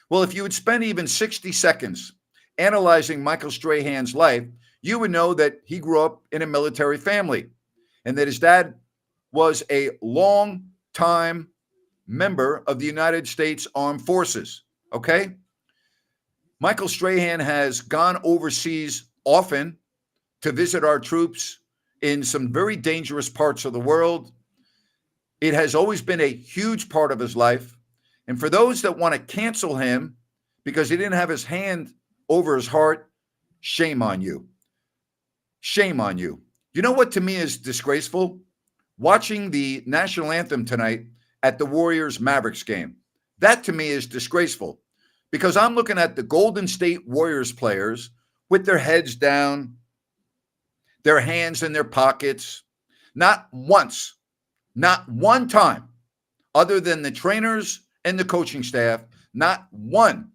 Speaker 3: Well, if you would spend even 60 seconds analyzing Michael Strahan's life, you would know that he grew up in a military family, and that his dad was a long-time member of the United States Armed Forces, okay? Michael Strahan has gone overseas often to visit our troops in some very dangerous parts of the world. It has always been a huge part of his life. And for those that want to cancel him because he didn't have his hand over his heart, shame on you. Shame on you. You know what to me is disgraceful? Watching the national anthem tonight at the Warriors-Mavericks game. That to me is disgraceful, because I'm looking at the Golden State Warriors players with their heads down, their hands in their pockets, not once, not one time, other than the trainers and the coaching staff, not one.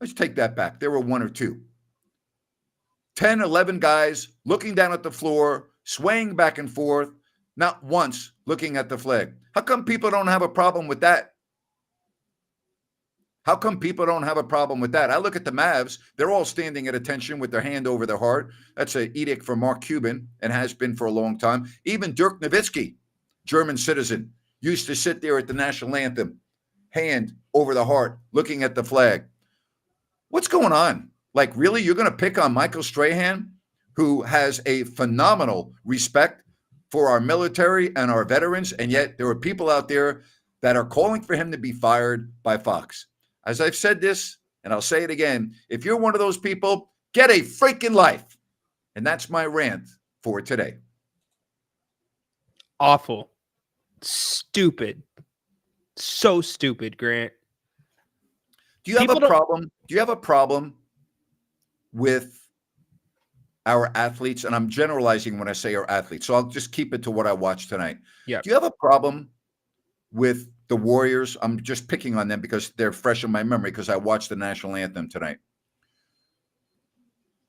Speaker 3: Let's take that back. There were one or two. 10, 11 guys looking down at the floor, swaying back and forth, not once looking at the flag. How come people don't have a problem with that? How come people don't have a problem with that? I look at the Mavs. They're all standing at attention with their hand over their heart. That's an edict from Mark Cuban and has been for a long time. Even Dirk Nowitzki, German citizen, used to sit there at the national anthem, hand over the heart, looking at the flag. What's going on? Like, really? You're going to pick on Michael Strahan, who has a phenomenal respect for our military and our veterans, and yet there are people out there that are calling for him to be fired by Fox. As I've said this, and I'll say it again, if you're one of those people, get a freaking life. And that's my rant for today.
Speaker 4: Awful. Stupid. So stupid, Grant.
Speaker 3: Do you have a problem? Do you have a problem with our athletes? And I'm generalizing when I say our athletes, so I'll just keep it to what I watched tonight.
Speaker 4: Yeah.
Speaker 3: Do you have a problem with the Warriors? I'm just picking on them because they're fresh in my memory because I watched the national anthem tonight.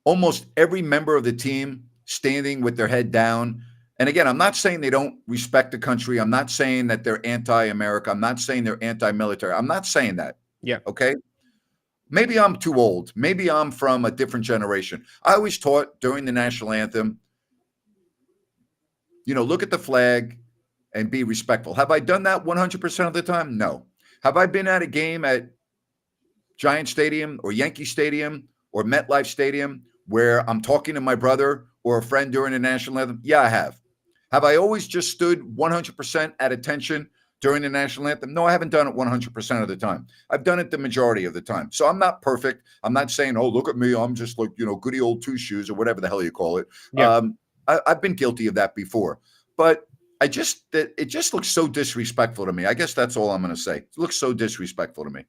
Speaker 3: Almost every member of the team standing with their head down. And again, I'm not saying they don't respect the country. I'm not saying that they're anti-America. I'm not saying they're anti-military. I'm not saying that.
Speaker 4: Yeah.
Speaker 3: Okay. Maybe I'm too old. Maybe I'm from a different generation. I always taught during the national anthem, look at the flag and be respectful. Have I done that 100% of the time? No. Have I been at a game at Giant Stadium or Yankee Stadium or MetLife Stadium where I'm talking to my brother or a friend during the national anthem? Yeah, I have. Have I always just stood 100% at attention during the national anthem? No, I haven't done it 100% of the time. I've done it the majority of the time. So I'm not perfect. I'm not saying, oh, look at me, I'm just like, goody old two shoes or whatever the hell you call it.
Speaker 4: Yeah.
Speaker 3: I've been guilty of that before. But it just looks so disrespectful to me. I guess that's all I'm going to say. It looks so disrespectful to me.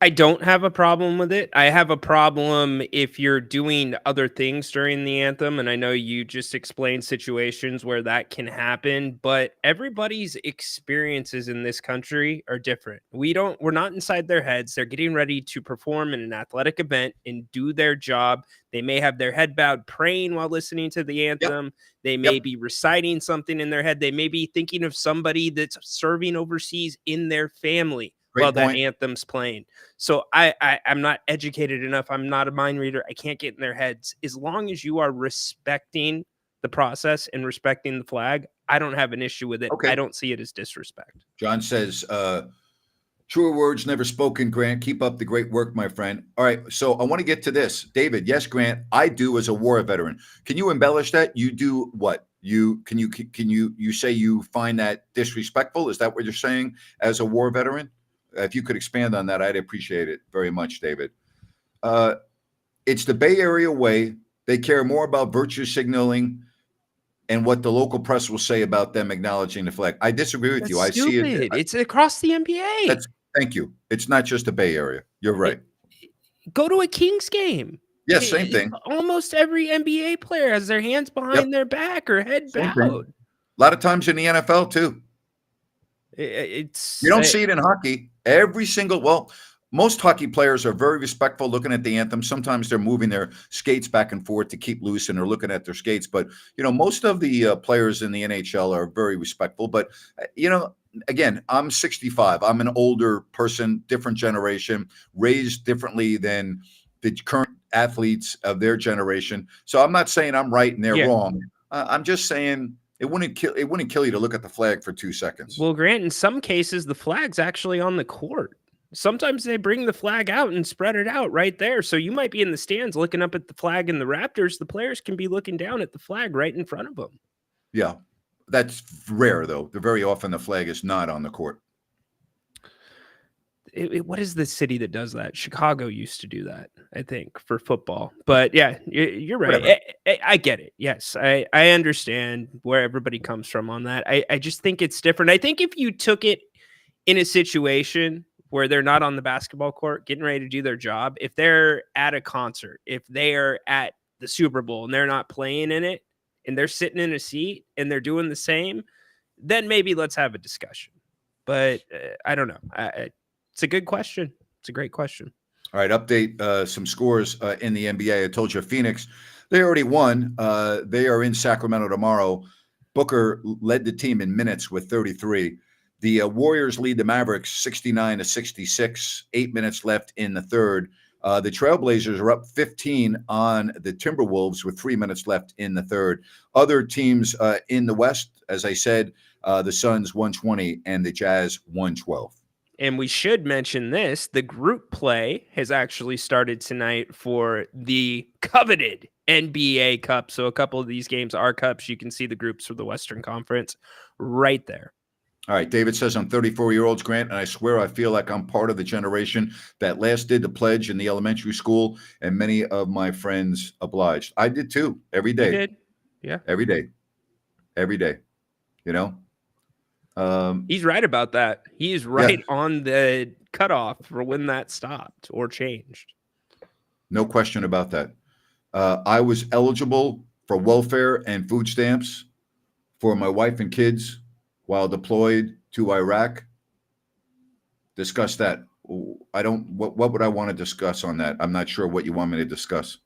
Speaker 4: I don't have a problem with it. I have a problem if you're doing other things during the anthem. And I know you just explained situations where that can happen, but everybody's experiences in this country are different. We're not inside their heads. They're getting ready to perform in an athletic event and do their job. They may have their head bowed praying while listening to the anthem. Yep. They may be reciting something in their head. They may be thinking of somebody that's serving overseas in their family. While that anthem's playing. So I'm not educated enough. I'm not a mind reader. I can't get in their heads. As long as you are respecting the process and respecting the flag, I don't have an issue with it. Okay. I don't see it as disrespect.
Speaker 3: John says, truer words never spoken, Grant. Keep up the great work, my friend. All right, so I want to get to this. David, yes, Grant, I do as a war veteran. Can you embellish that? You do what? You say you find that disrespectful? Is that what you're saying as a war veteran? If you could expand on that, I'd appreciate it very much, David. It's the Bay Area way. They care more about virtue signaling and what the local press will say about them acknowledging the flag. I disagree with you.
Speaker 4: I see it. It's across the NBA.
Speaker 3: Thank you. It's not just the Bay Area. You're right.
Speaker 4: Go to a Kings game.
Speaker 3: Yes, same thing.
Speaker 4: Almost every NBA player has their hands behind their back or head bowed.
Speaker 3: A lot of times in the NFL, too. You don't see it in hockey. Most hockey players are very respectful looking at the anthem. Sometimes they're moving their skates back and forth to keep loose and they're looking at their skates. But, most of the players in the NHL are very respectful. But, again, I'm 65. I'm an older person, different generation, raised differently than the current athletes of their generation. So I'm not saying I'm right and they're wrong. I'm just saying it wouldn't kill you to look at the flag for 2 seconds.
Speaker 4: Well, Grant, in some cases, the flag's actually on the court. Sometimes they bring the flag out and spread it out right there. So you might be in the stands looking up at the flag in the Raptors. The players can be looking down at the flag right in front of them.
Speaker 3: Yeah, that's rare, though. Very often the flag is not on the court.
Speaker 4: What is the city that does that? Chicago used to do that, I think, for football. But yeah, you're right. I get it. Yes, I understand where everybody comes from on that. I just think it's different. I think if you took it in a situation where they're not on the basketball court getting ready to do their job, if they're at a concert, if they are at the Super Bowl and they're not playing in it and they're sitting in a seat and they're doing the same, then maybe let's have a discussion. But I don't know. It's a good question. It's a great question.
Speaker 3: All right, update some scores in the NBA. I told you Phoenix, they already won. They are in Sacramento tomorrow. Booker led the team in minutes with 33. The Warriors lead the Mavericks 69-66, 8 minutes left in the third. The Trailblazers are up 15 on the Timberwolves with 3 minutes left in the third. Other teams in the West, as I said, the Suns 120 and the Jazz 112.
Speaker 4: And we should mention this. The group play has actually started tonight for the coveted NBA Cup. So a couple of these games are cups. You can see the groups for the Western Conference right there.
Speaker 3: All right, David says, I'm 34-year-olds, Grant, and I swear I feel like I'm part of the generation that last did the pledge in the elementary school, and many of my friends obliged. I did too, every day.
Speaker 4: You did? Yeah.
Speaker 3: Every day. Every day. You know?
Speaker 4: He's right about that. He is right on the cutoff for when that stopped or changed.
Speaker 3: No question about that. I was eligible for welfare and food stamps for my wife and kids while deployed to Iraq. Discuss that. What would I want to discuss on that? I'm not sure what you want me to discuss.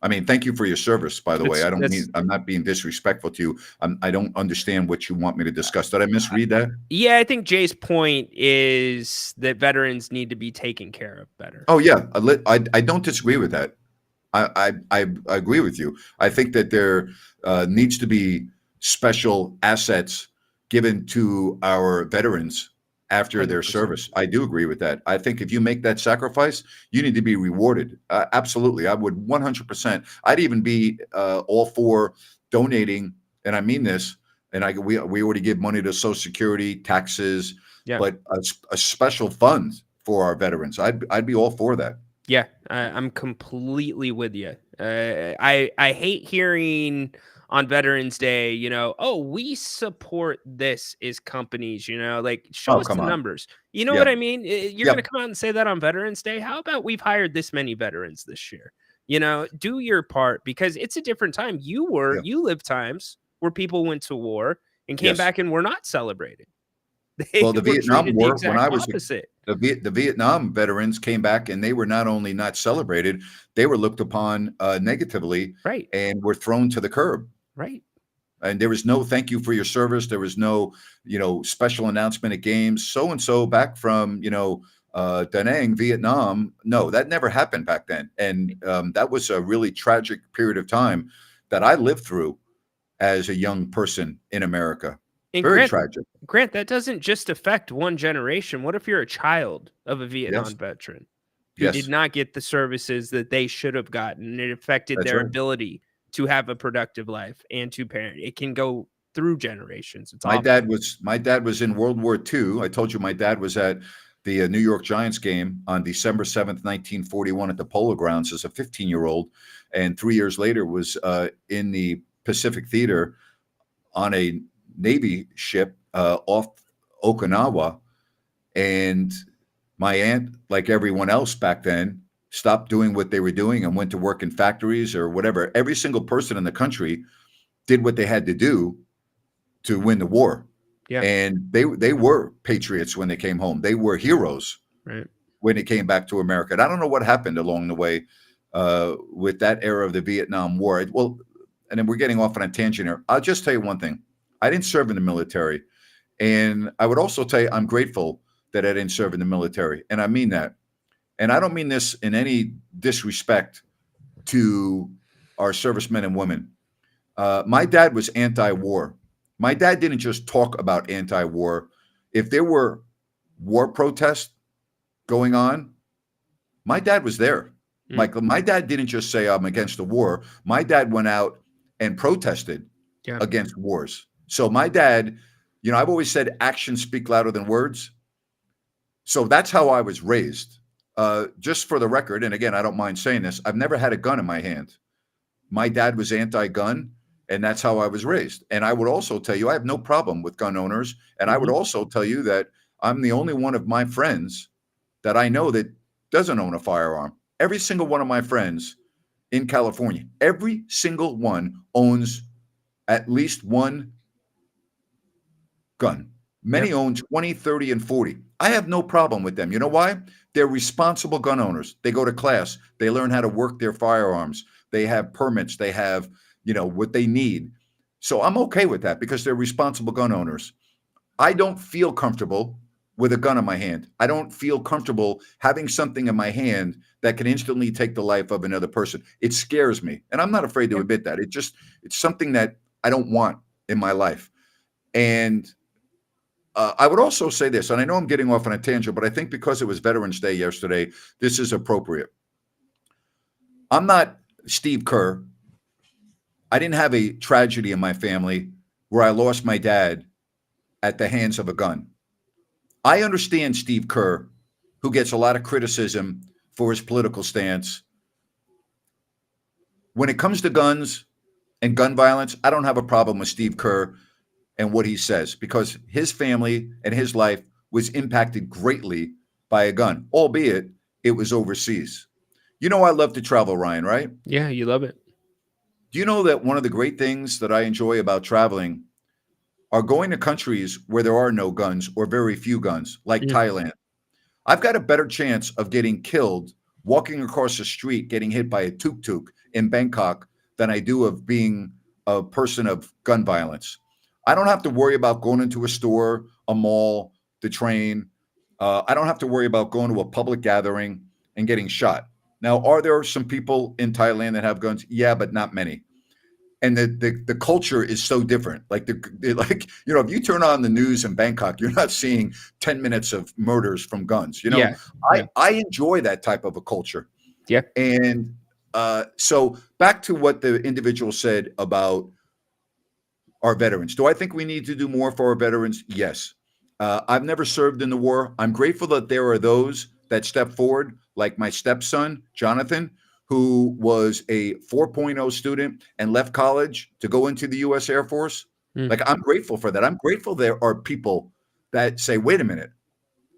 Speaker 3: I mean, thank you for your service, by the way. I'm not being disrespectful to you. I don't understand what you want me to discuss. Did I misread that?
Speaker 4: Yeah, I think Jay's point is that veterans need to be taken care of better.
Speaker 3: Oh, yeah. I don't disagree with that. I agree with you. I think that there needs to be special assets given to our veterans after their
Speaker 4: 100%.
Speaker 3: service. I do agree with that. I think if you make that sacrifice, you need to be rewarded. Absolutely. I would 100%. I'd even be all for donating, and I mean this, and we already give money to Social Security, taxes, but a special fund for our veterans. I'd be all for that.
Speaker 4: Yeah, I'm completely with you. I hate hearing on Veterans Day, oh, we support this as companies, like show us the numbers. You know what I mean? You're going to come out and say that on Veterans Day. How about we've hired this many veterans this year? Do your part, because it's a different time. You lived times where people went to war and came back and were not celebrated.
Speaker 3: Well, the Vietnam War, when I was
Speaker 4: opposite.
Speaker 3: The Vietnam veterans came back and they were not only not celebrated, they were looked upon negatively,
Speaker 4: right,
Speaker 3: and were thrown to the curb.
Speaker 4: Right.
Speaker 3: And there was no thank you for your service. There was no, special announcement at games. So-and-so back from, Da Nang, Vietnam. No, that never happened back then. And that was a really tragic period of time that I lived through as a young person in America.
Speaker 4: And
Speaker 3: very tragic.
Speaker 4: Grant, that doesn't just affect one generation. What if you're a child of a Vietnam veteran who did not get the services that they should have gotten? And it affected their ability to have a productive life and to parent. It can go through generations.
Speaker 3: My dad was in World War II. I told you my dad was at the New York Giants game on December 7th, 1941 at the Polo Grounds as a 15-year-old. And 3 years later was in the Pacific Theater on a Navy ship off Okinawa. And my aunt, like everyone else back then, stopped doing what they were doing and went to work in factories or whatever. Every single person in the country did what they had to do to win the war.
Speaker 4: Yeah.
Speaker 3: And they were patriots when they came home. They were heroes when they came back to America. And I don't know what happened along the way with that era of the Vietnam War. Well, and then we're getting off on a tangent here. I'll just tell you one thing. I didn't serve in the military. And I would also tell you I'm grateful that I didn't serve in the military. And I mean that. And I don't mean this in any disrespect to our servicemen and women. My dad was anti-war. My dad didn't just talk about anti-war. If there were war protests going on, my dad was there. Michael, my dad didn't just say I'm against the war. My dad went out and protested against wars. So my dad, I've always said actions speak louder than words. So that's how I was raised. Just for the record, and again, I don't mind saying this, I've never had a gun in my hand. My dad was anti-gun, and that's how I was raised. And I would also tell you, I have no problem with gun owners. And I would also tell you that I'm the only one of my friends that I know that doesn't own a firearm. Every single one of my friends in California, every single one owns at least one gun. Many own 20, 30, and 40. I have no problem with them. You know why? They're responsible gun owners. They go to class. They learn how to work their firearms. They have permits. They have, what they need. So I'm okay with that because they're responsible gun owners. I don't feel comfortable with a gun in my hand. I don't feel comfortable having something in my hand that can instantly take the life of another person. It scares me. And I'm not afraid to admit that. It's something that I don't want in my life. And I would also say this, and I know I'm getting off on a tangent, but I think because it was Veterans Day yesterday, this is appropriate. I'm not Steve Kerr. I didn't have a tragedy in my family where I lost my dad at the hands of a gun. I understand Steve Kerr, who gets a lot of criticism for his political stance. When it comes to guns and gun violence, I don't have a problem with Steve Kerr and what he says, because his family and his life was impacted greatly by a gun, albeit it was overseas. I love to travel, Ryan, right?
Speaker 4: Yeah, you love it.
Speaker 3: Do you know that one of the great things that I enjoy about traveling are going to countries where there are no guns or very few guns, like Thailand? I've got a better chance of getting killed walking across the street, getting hit by a tuk-tuk in Bangkok than I do of being a person of gun violence. I don't have to worry about going into a store, a mall, the train. I don't have to worry about going to a public gathering and getting shot. Now, are there some people in Thailand that have guns? Yeah, but not many. And the culture is so different. Like if you turn on the news in Bangkok, you're not seeing 10 minutes of murders from guns. I enjoy that type of a culture.
Speaker 4: Yeah.
Speaker 3: And so back to what the individual said about our veterans. Do I think we need to do more for our veterans? Yes. I've never served in the war. I'm grateful that there are those that step forward, like my stepson, Jonathan, who was a 4.0 student and left college to go into the U.S. Air Force. Like, I'm grateful for that. I'm grateful there are people that say, wait a minute,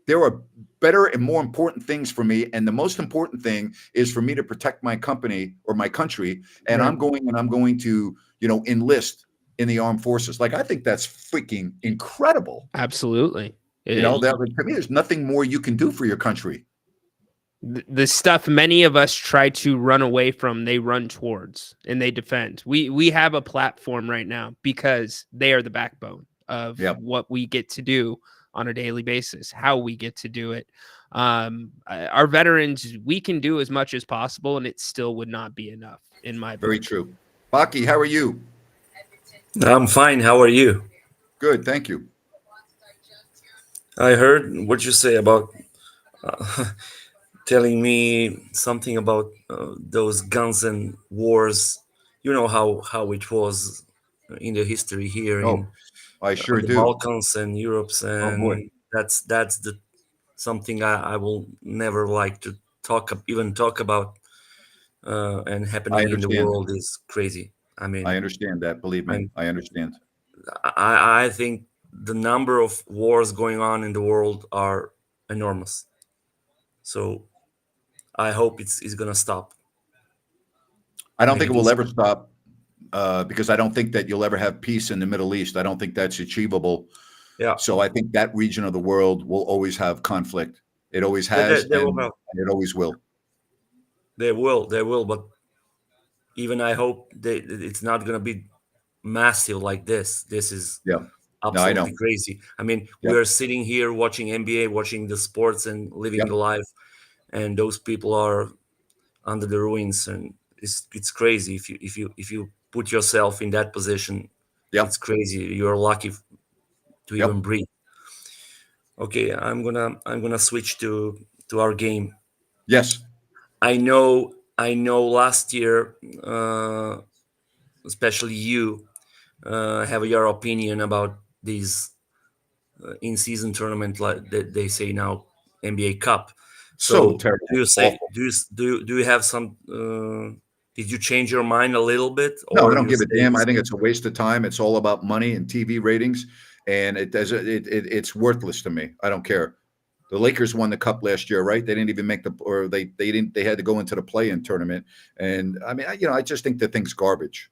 Speaker 3: there are better and more important things for me. And the most important thing is for me to protect my company or my country. And I'm going to, enlist in the armed forces. Like, I think that's freaking incredible.
Speaker 4: Absolutely.
Speaker 3: To me, there's nothing more you can do for your country.
Speaker 4: The stuff many of us try to run away from, they run towards and they defend. We have a platform right now because they are the backbone of what we get to do on a daily basis, how we get to do it. Our veterans, we can do as much as possible, and it still would not be enough, in my opinion.
Speaker 3: Very true. Baki, how are you?
Speaker 6: I'm fine. How are you?
Speaker 3: Good, thank you.
Speaker 6: I heard what you say about telling me something about those guns and wars. You know how it was in the history here in
Speaker 3: I sure
Speaker 6: the
Speaker 3: do.
Speaker 6: Balkans and Europe's, and
Speaker 3: boy.
Speaker 6: that's the something I will never like to talk about. And happening in the world is crazy. I mean,
Speaker 3: I understand that. Believe me, I understand.
Speaker 6: I think the number of wars going on in the world are enormous. So I hope it's going to stop.
Speaker 3: I don't think it will ever stop because I don't think that you'll ever have peace in the Middle East. I don't think that's achievable.
Speaker 6: Yeah.
Speaker 3: So I think that region of the world will always have conflict. It always has, and it always will.
Speaker 6: They will, but even I hope it's not going to be massive like this. This is absolutely crazy. I mean, we are sitting here watching NBA, watching the sports and living the life, and those people are under the ruins, and it's crazy. If you put yourself in that position, it's crazy. You're lucky to even breathe. Okay, I'm gonna switch to our game.
Speaker 3: Yes,
Speaker 6: I know. Last year, especially you, have your opinion about these in-season tournament, like they say now, NBA Cup.
Speaker 3: So terrible.
Speaker 6: Do you say do you have some? Did you change your mind a little bit?
Speaker 3: No, I don't give a damn. I think it's a waste of time. It's all about money and TV ratings. and it's worthless to me. I don't care. The Lakers won the cup last year, right? They didn't even make they had to go into the play-in tournament. And I mean, I just think the thing's garbage.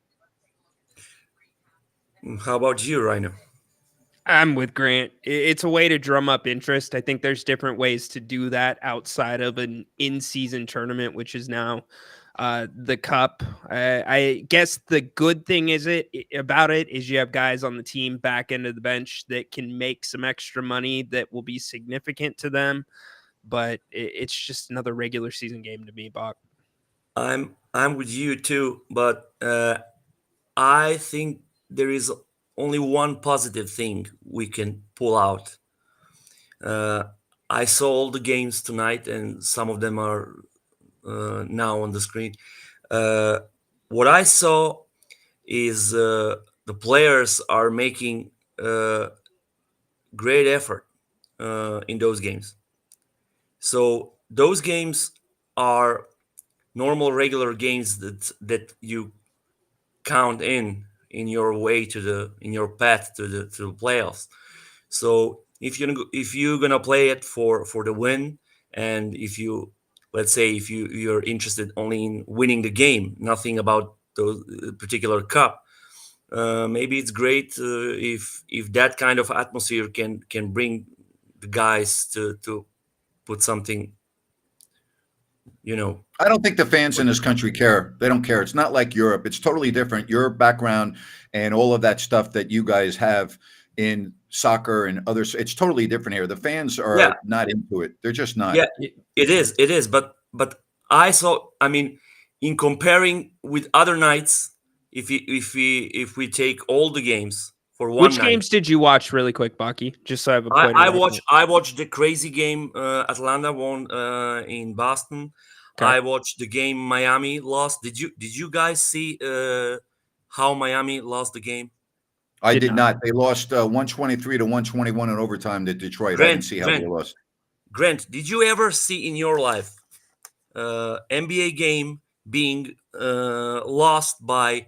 Speaker 6: How about you, Rhino?
Speaker 4: I'm with Grant. It's a way to drum up interest. I think there's different ways to do that outside of an in-season tournament, which is now the cup. I guess the good thing about it is you have guys on the team back end of the bench that can make some extra money that will be significant to them. But it's just another regular season game to me, Bach.
Speaker 6: I'm with you too, but I think there is only one positive thing we can pull out. I saw all the games tonight, and some of them are now on the screen. What I saw is the players are making great effort in those games. So those games are normal, regular games that you count in your way in your path to the playoffs. So if you're gonna play it for the win, and if you, let's say, if you're interested only in winning the game, nothing about those particular cup, maybe it's great if that kind of atmosphere can bring the guys to put something,
Speaker 3: I don't think the fans in this country care. They don't care. It's not like Europe. It's totally different. Your background and all of that stuff that you guys have in soccer and others, it's totally different here. The fans are not into it. They're just not.
Speaker 6: Yeah, it is. But I saw, I mean, in comparing with other nights, if we take all the games for one
Speaker 4: Which
Speaker 6: night.
Speaker 4: games did you watch really quick, Baki? Just so I have a point.
Speaker 6: I watched the crazy game Atlanta won in Boston. Okay. I watched the game Miami lost. Did you guys see how Miami lost the game?
Speaker 3: I did not. They lost 123 to 121 in overtime to Detroit. I didn't see how they lost.
Speaker 6: Grant, did you ever see in your life NBA game being lost by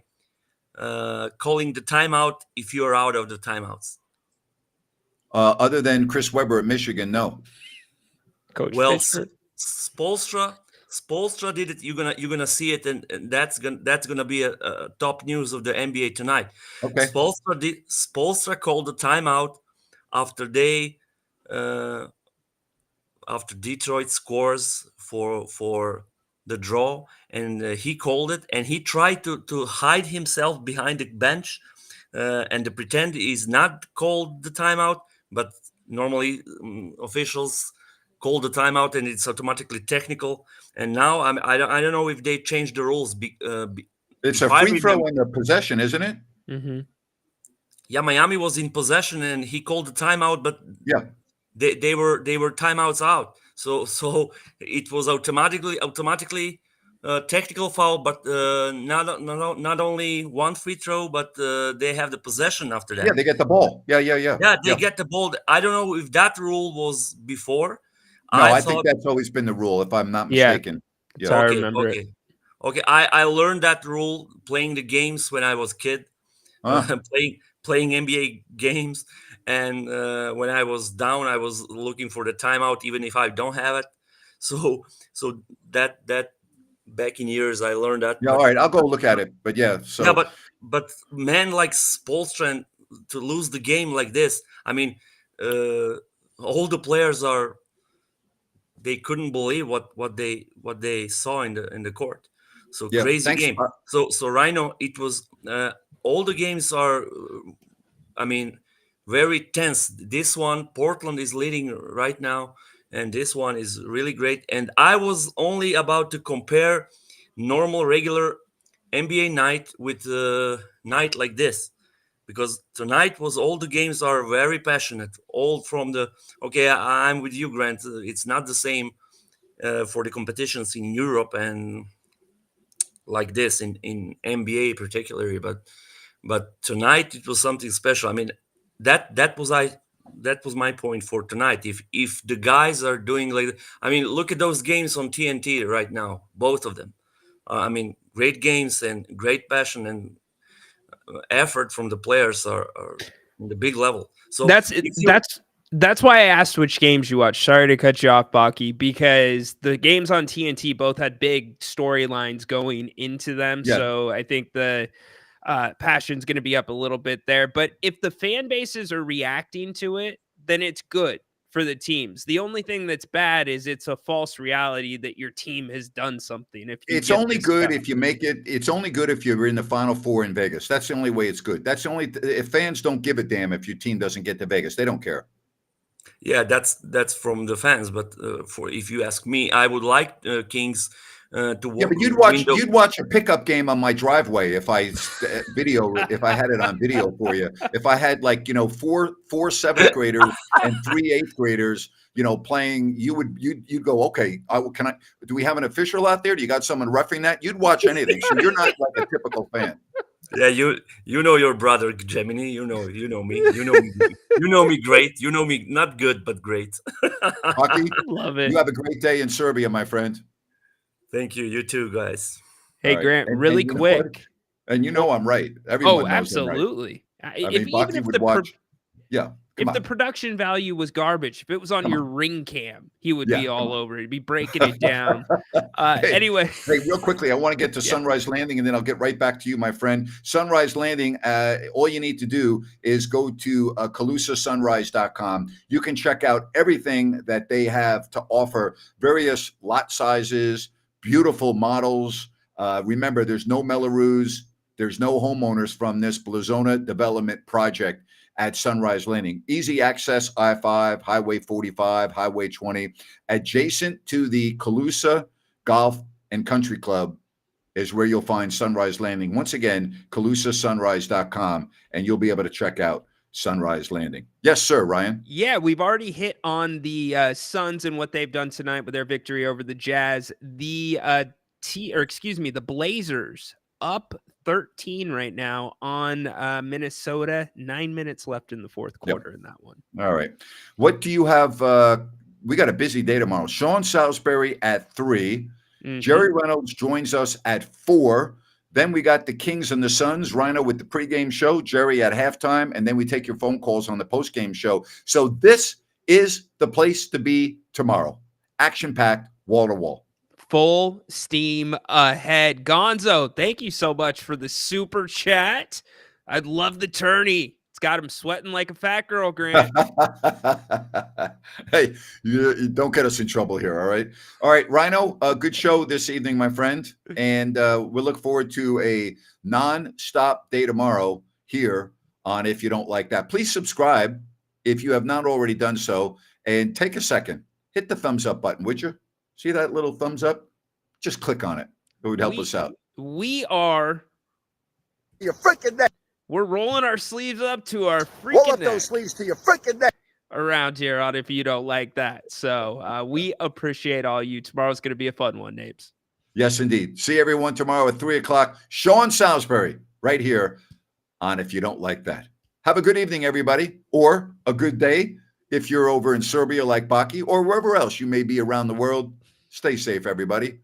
Speaker 6: calling the timeout if you're out of the timeouts?
Speaker 3: Other than Chris Webber at Michigan, no.
Speaker 4: Coach
Speaker 6: Fisher? Spoelstra did it. You're gonna see it, and that's gonna be a top news of the NBA tonight.
Speaker 3: Okay.
Speaker 6: Spoelstra called the timeout after after Detroit scores for the draw, and he called it, and he tried to hide himself behind the bench, and the pretend is not called the timeout, but normally officials call the timeout and it's automatically technical. And now I don't know if they changed the rules.
Speaker 3: It's a free throw in the possession, isn't it?
Speaker 4: Mm-hmm.
Speaker 6: Yeah, Miami was in possession and he called the timeout, but
Speaker 3: yeah,
Speaker 6: they were timeouts out. So it was automatically technical foul, but not only one free throw, but they have the possession after that.
Speaker 3: Yeah, they get the ball. Yeah.
Speaker 6: Yeah, they get the ball. I don't know if that rule was before.
Speaker 3: No, I think that's always been the rule, if I'm not mistaken.
Speaker 4: Yeah. I remember it.
Speaker 6: Okay. I learned that rule playing the games when I was a kid, playing NBA games. And when I was down, I was looking for the timeout, even if I don't have it. So that back in years, I learned that.
Speaker 3: Yeah, all right, I'll go look at it. But yeah, so
Speaker 6: yeah, but man like Spoelstra to lose the game like this, I mean, all the players they couldn't believe what they saw in the court. So yeah, crazy game. So Rhino, it was all the games are, I mean, very tense. This one, Portland is leading right now, and this one is really great. And I was only about to compare normal, regular NBA night with a night like this, because tonight was all the games are very passionate. All from I'm with you, Grant. It's not the same for the competitions in Europe and like this in NBA particularly, but tonight it was something special. I mean, that was my point for tonight. If the guys are doing like, I mean, look at those games on TNT right now, both of them. I mean, great games and great passion and effort from the players are the big level. So
Speaker 4: that's why I asked which games you watch. Sorry to cut you off, Baki, because the games on TNT both had big storylines going into them.
Speaker 3: Yeah.
Speaker 4: So I think the passion's going to be up a little bit there. But if the fan bases are reacting to it, then it's good for the teams. The only thing that's bad is it's a false reality that your team has done something.
Speaker 3: It's only good if you make it. It's only good if you're in the Final Four in Vegas. That's the only way it's good. That's the only. If fans don't give a damn if your team doesn't get to Vegas, they don't care.
Speaker 6: Yeah, that's from the fans. But for if you ask me, I would like Kings to.
Speaker 3: Yeah, but you'd watch a pickup game on my driveway if I if I had it on video for you. If I had four seventh graders and 3 8th graders, playing, you'd go, okay, do we have an official out there? Do you got someone roughing that? You'd watch anything. So you're not like a typical fan.
Speaker 6: Yeah, you know your brother Gemini. You know me. You know me great. You know me not good but great.
Speaker 3: Hockey,
Speaker 4: love it.
Speaker 3: You have a great day in Serbia, my friend.
Speaker 6: Thank you. You too, guys.
Speaker 4: Hey,
Speaker 3: right.
Speaker 4: Grant, really quick.
Speaker 3: And I'm right. Everyone knows
Speaker 4: absolutely.
Speaker 3: I'm right. Baki would watch. Yeah.
Speaker 4: If the production value was garbage, if it was on your ring cam, he would be all over it. He'd be breaking it down. Anyway.
Speaker 3: Hey, real quickly, I want to get to Sunrise Landing, and then I'll get right back to you, my friend. Sunrise Landing, all you need to do is go to CalusaSunrise.com. You can check out everything that they have to offer, various lot sizes, beautiful models. Remember, there's no Melrose, there's no homeowners from this Blazona development project at Sunrise Landing. Easy access, I-5, Highway 45, Highway 20. Adjacent to the Calusa Golf and Country Club is where you'll find Sunrise Landing. Once again, CalusaSunrise.com, and you'll be able to check out Sunrise Landing. Yes, sir, Ryan.
Speaker 4: Yeah, we've already hit on the Suns and what they've done tonight with their victory over the Jazz. The Blazers up 13 right now on Minnesota. 9 minutes left in the fourth quarter in that one.
Speaker 3: All right. What do you have? We got a busy day tomorrow. Sean Salisbury at 3. Mm-hmm. Jerry Reynolds joins us at 4. Then we got the Kings and the Suns, Rhino with the pregame show, Jerry at halftime, and then we take your phone calls on the postgame show. So this is the place to be tomorrow. Action-packed, wall-to-wall.
Speaker 4: Full steam ahead. Gonzo, thank you so much for the super chat. I'd love the tourney. It's got him sweating like a fat girl, Grant.
Speaker 3: Hey, you don't get us in trouble here, all right? All right, Rhino, a good show this evening, my friend. And we'll look forward to a non-stop day tomorrow here on If You Don't Like That. Please subscribe if you have not already done so. And take a second. Hit the thumbs up button, would you? See that little thumbs up? Just click on it. It would help us out.
Speaker 4: We are.
Speaker 2: Your freaking neck.
Speaker 4: We're rolling our sleeves up to our freaking
Speaker 2: Roll up
Speaker 4: neck
Speaker 2: those sleeves to your freaking neck.
Speaker 4: Around here on If You Don't Like That. So we appreciate all you. Tomorrow's going to be a fun one, Napes.
Speaker 3: Yes, indeed. See everyone tomorrow at 3 o'clock. Sean Salisbury right here on If You Don't Like That. Have a good evening, everybody, or a good day if you're over in Serbia like Baki or wherever else you may be around the world. Stay safe, everybody.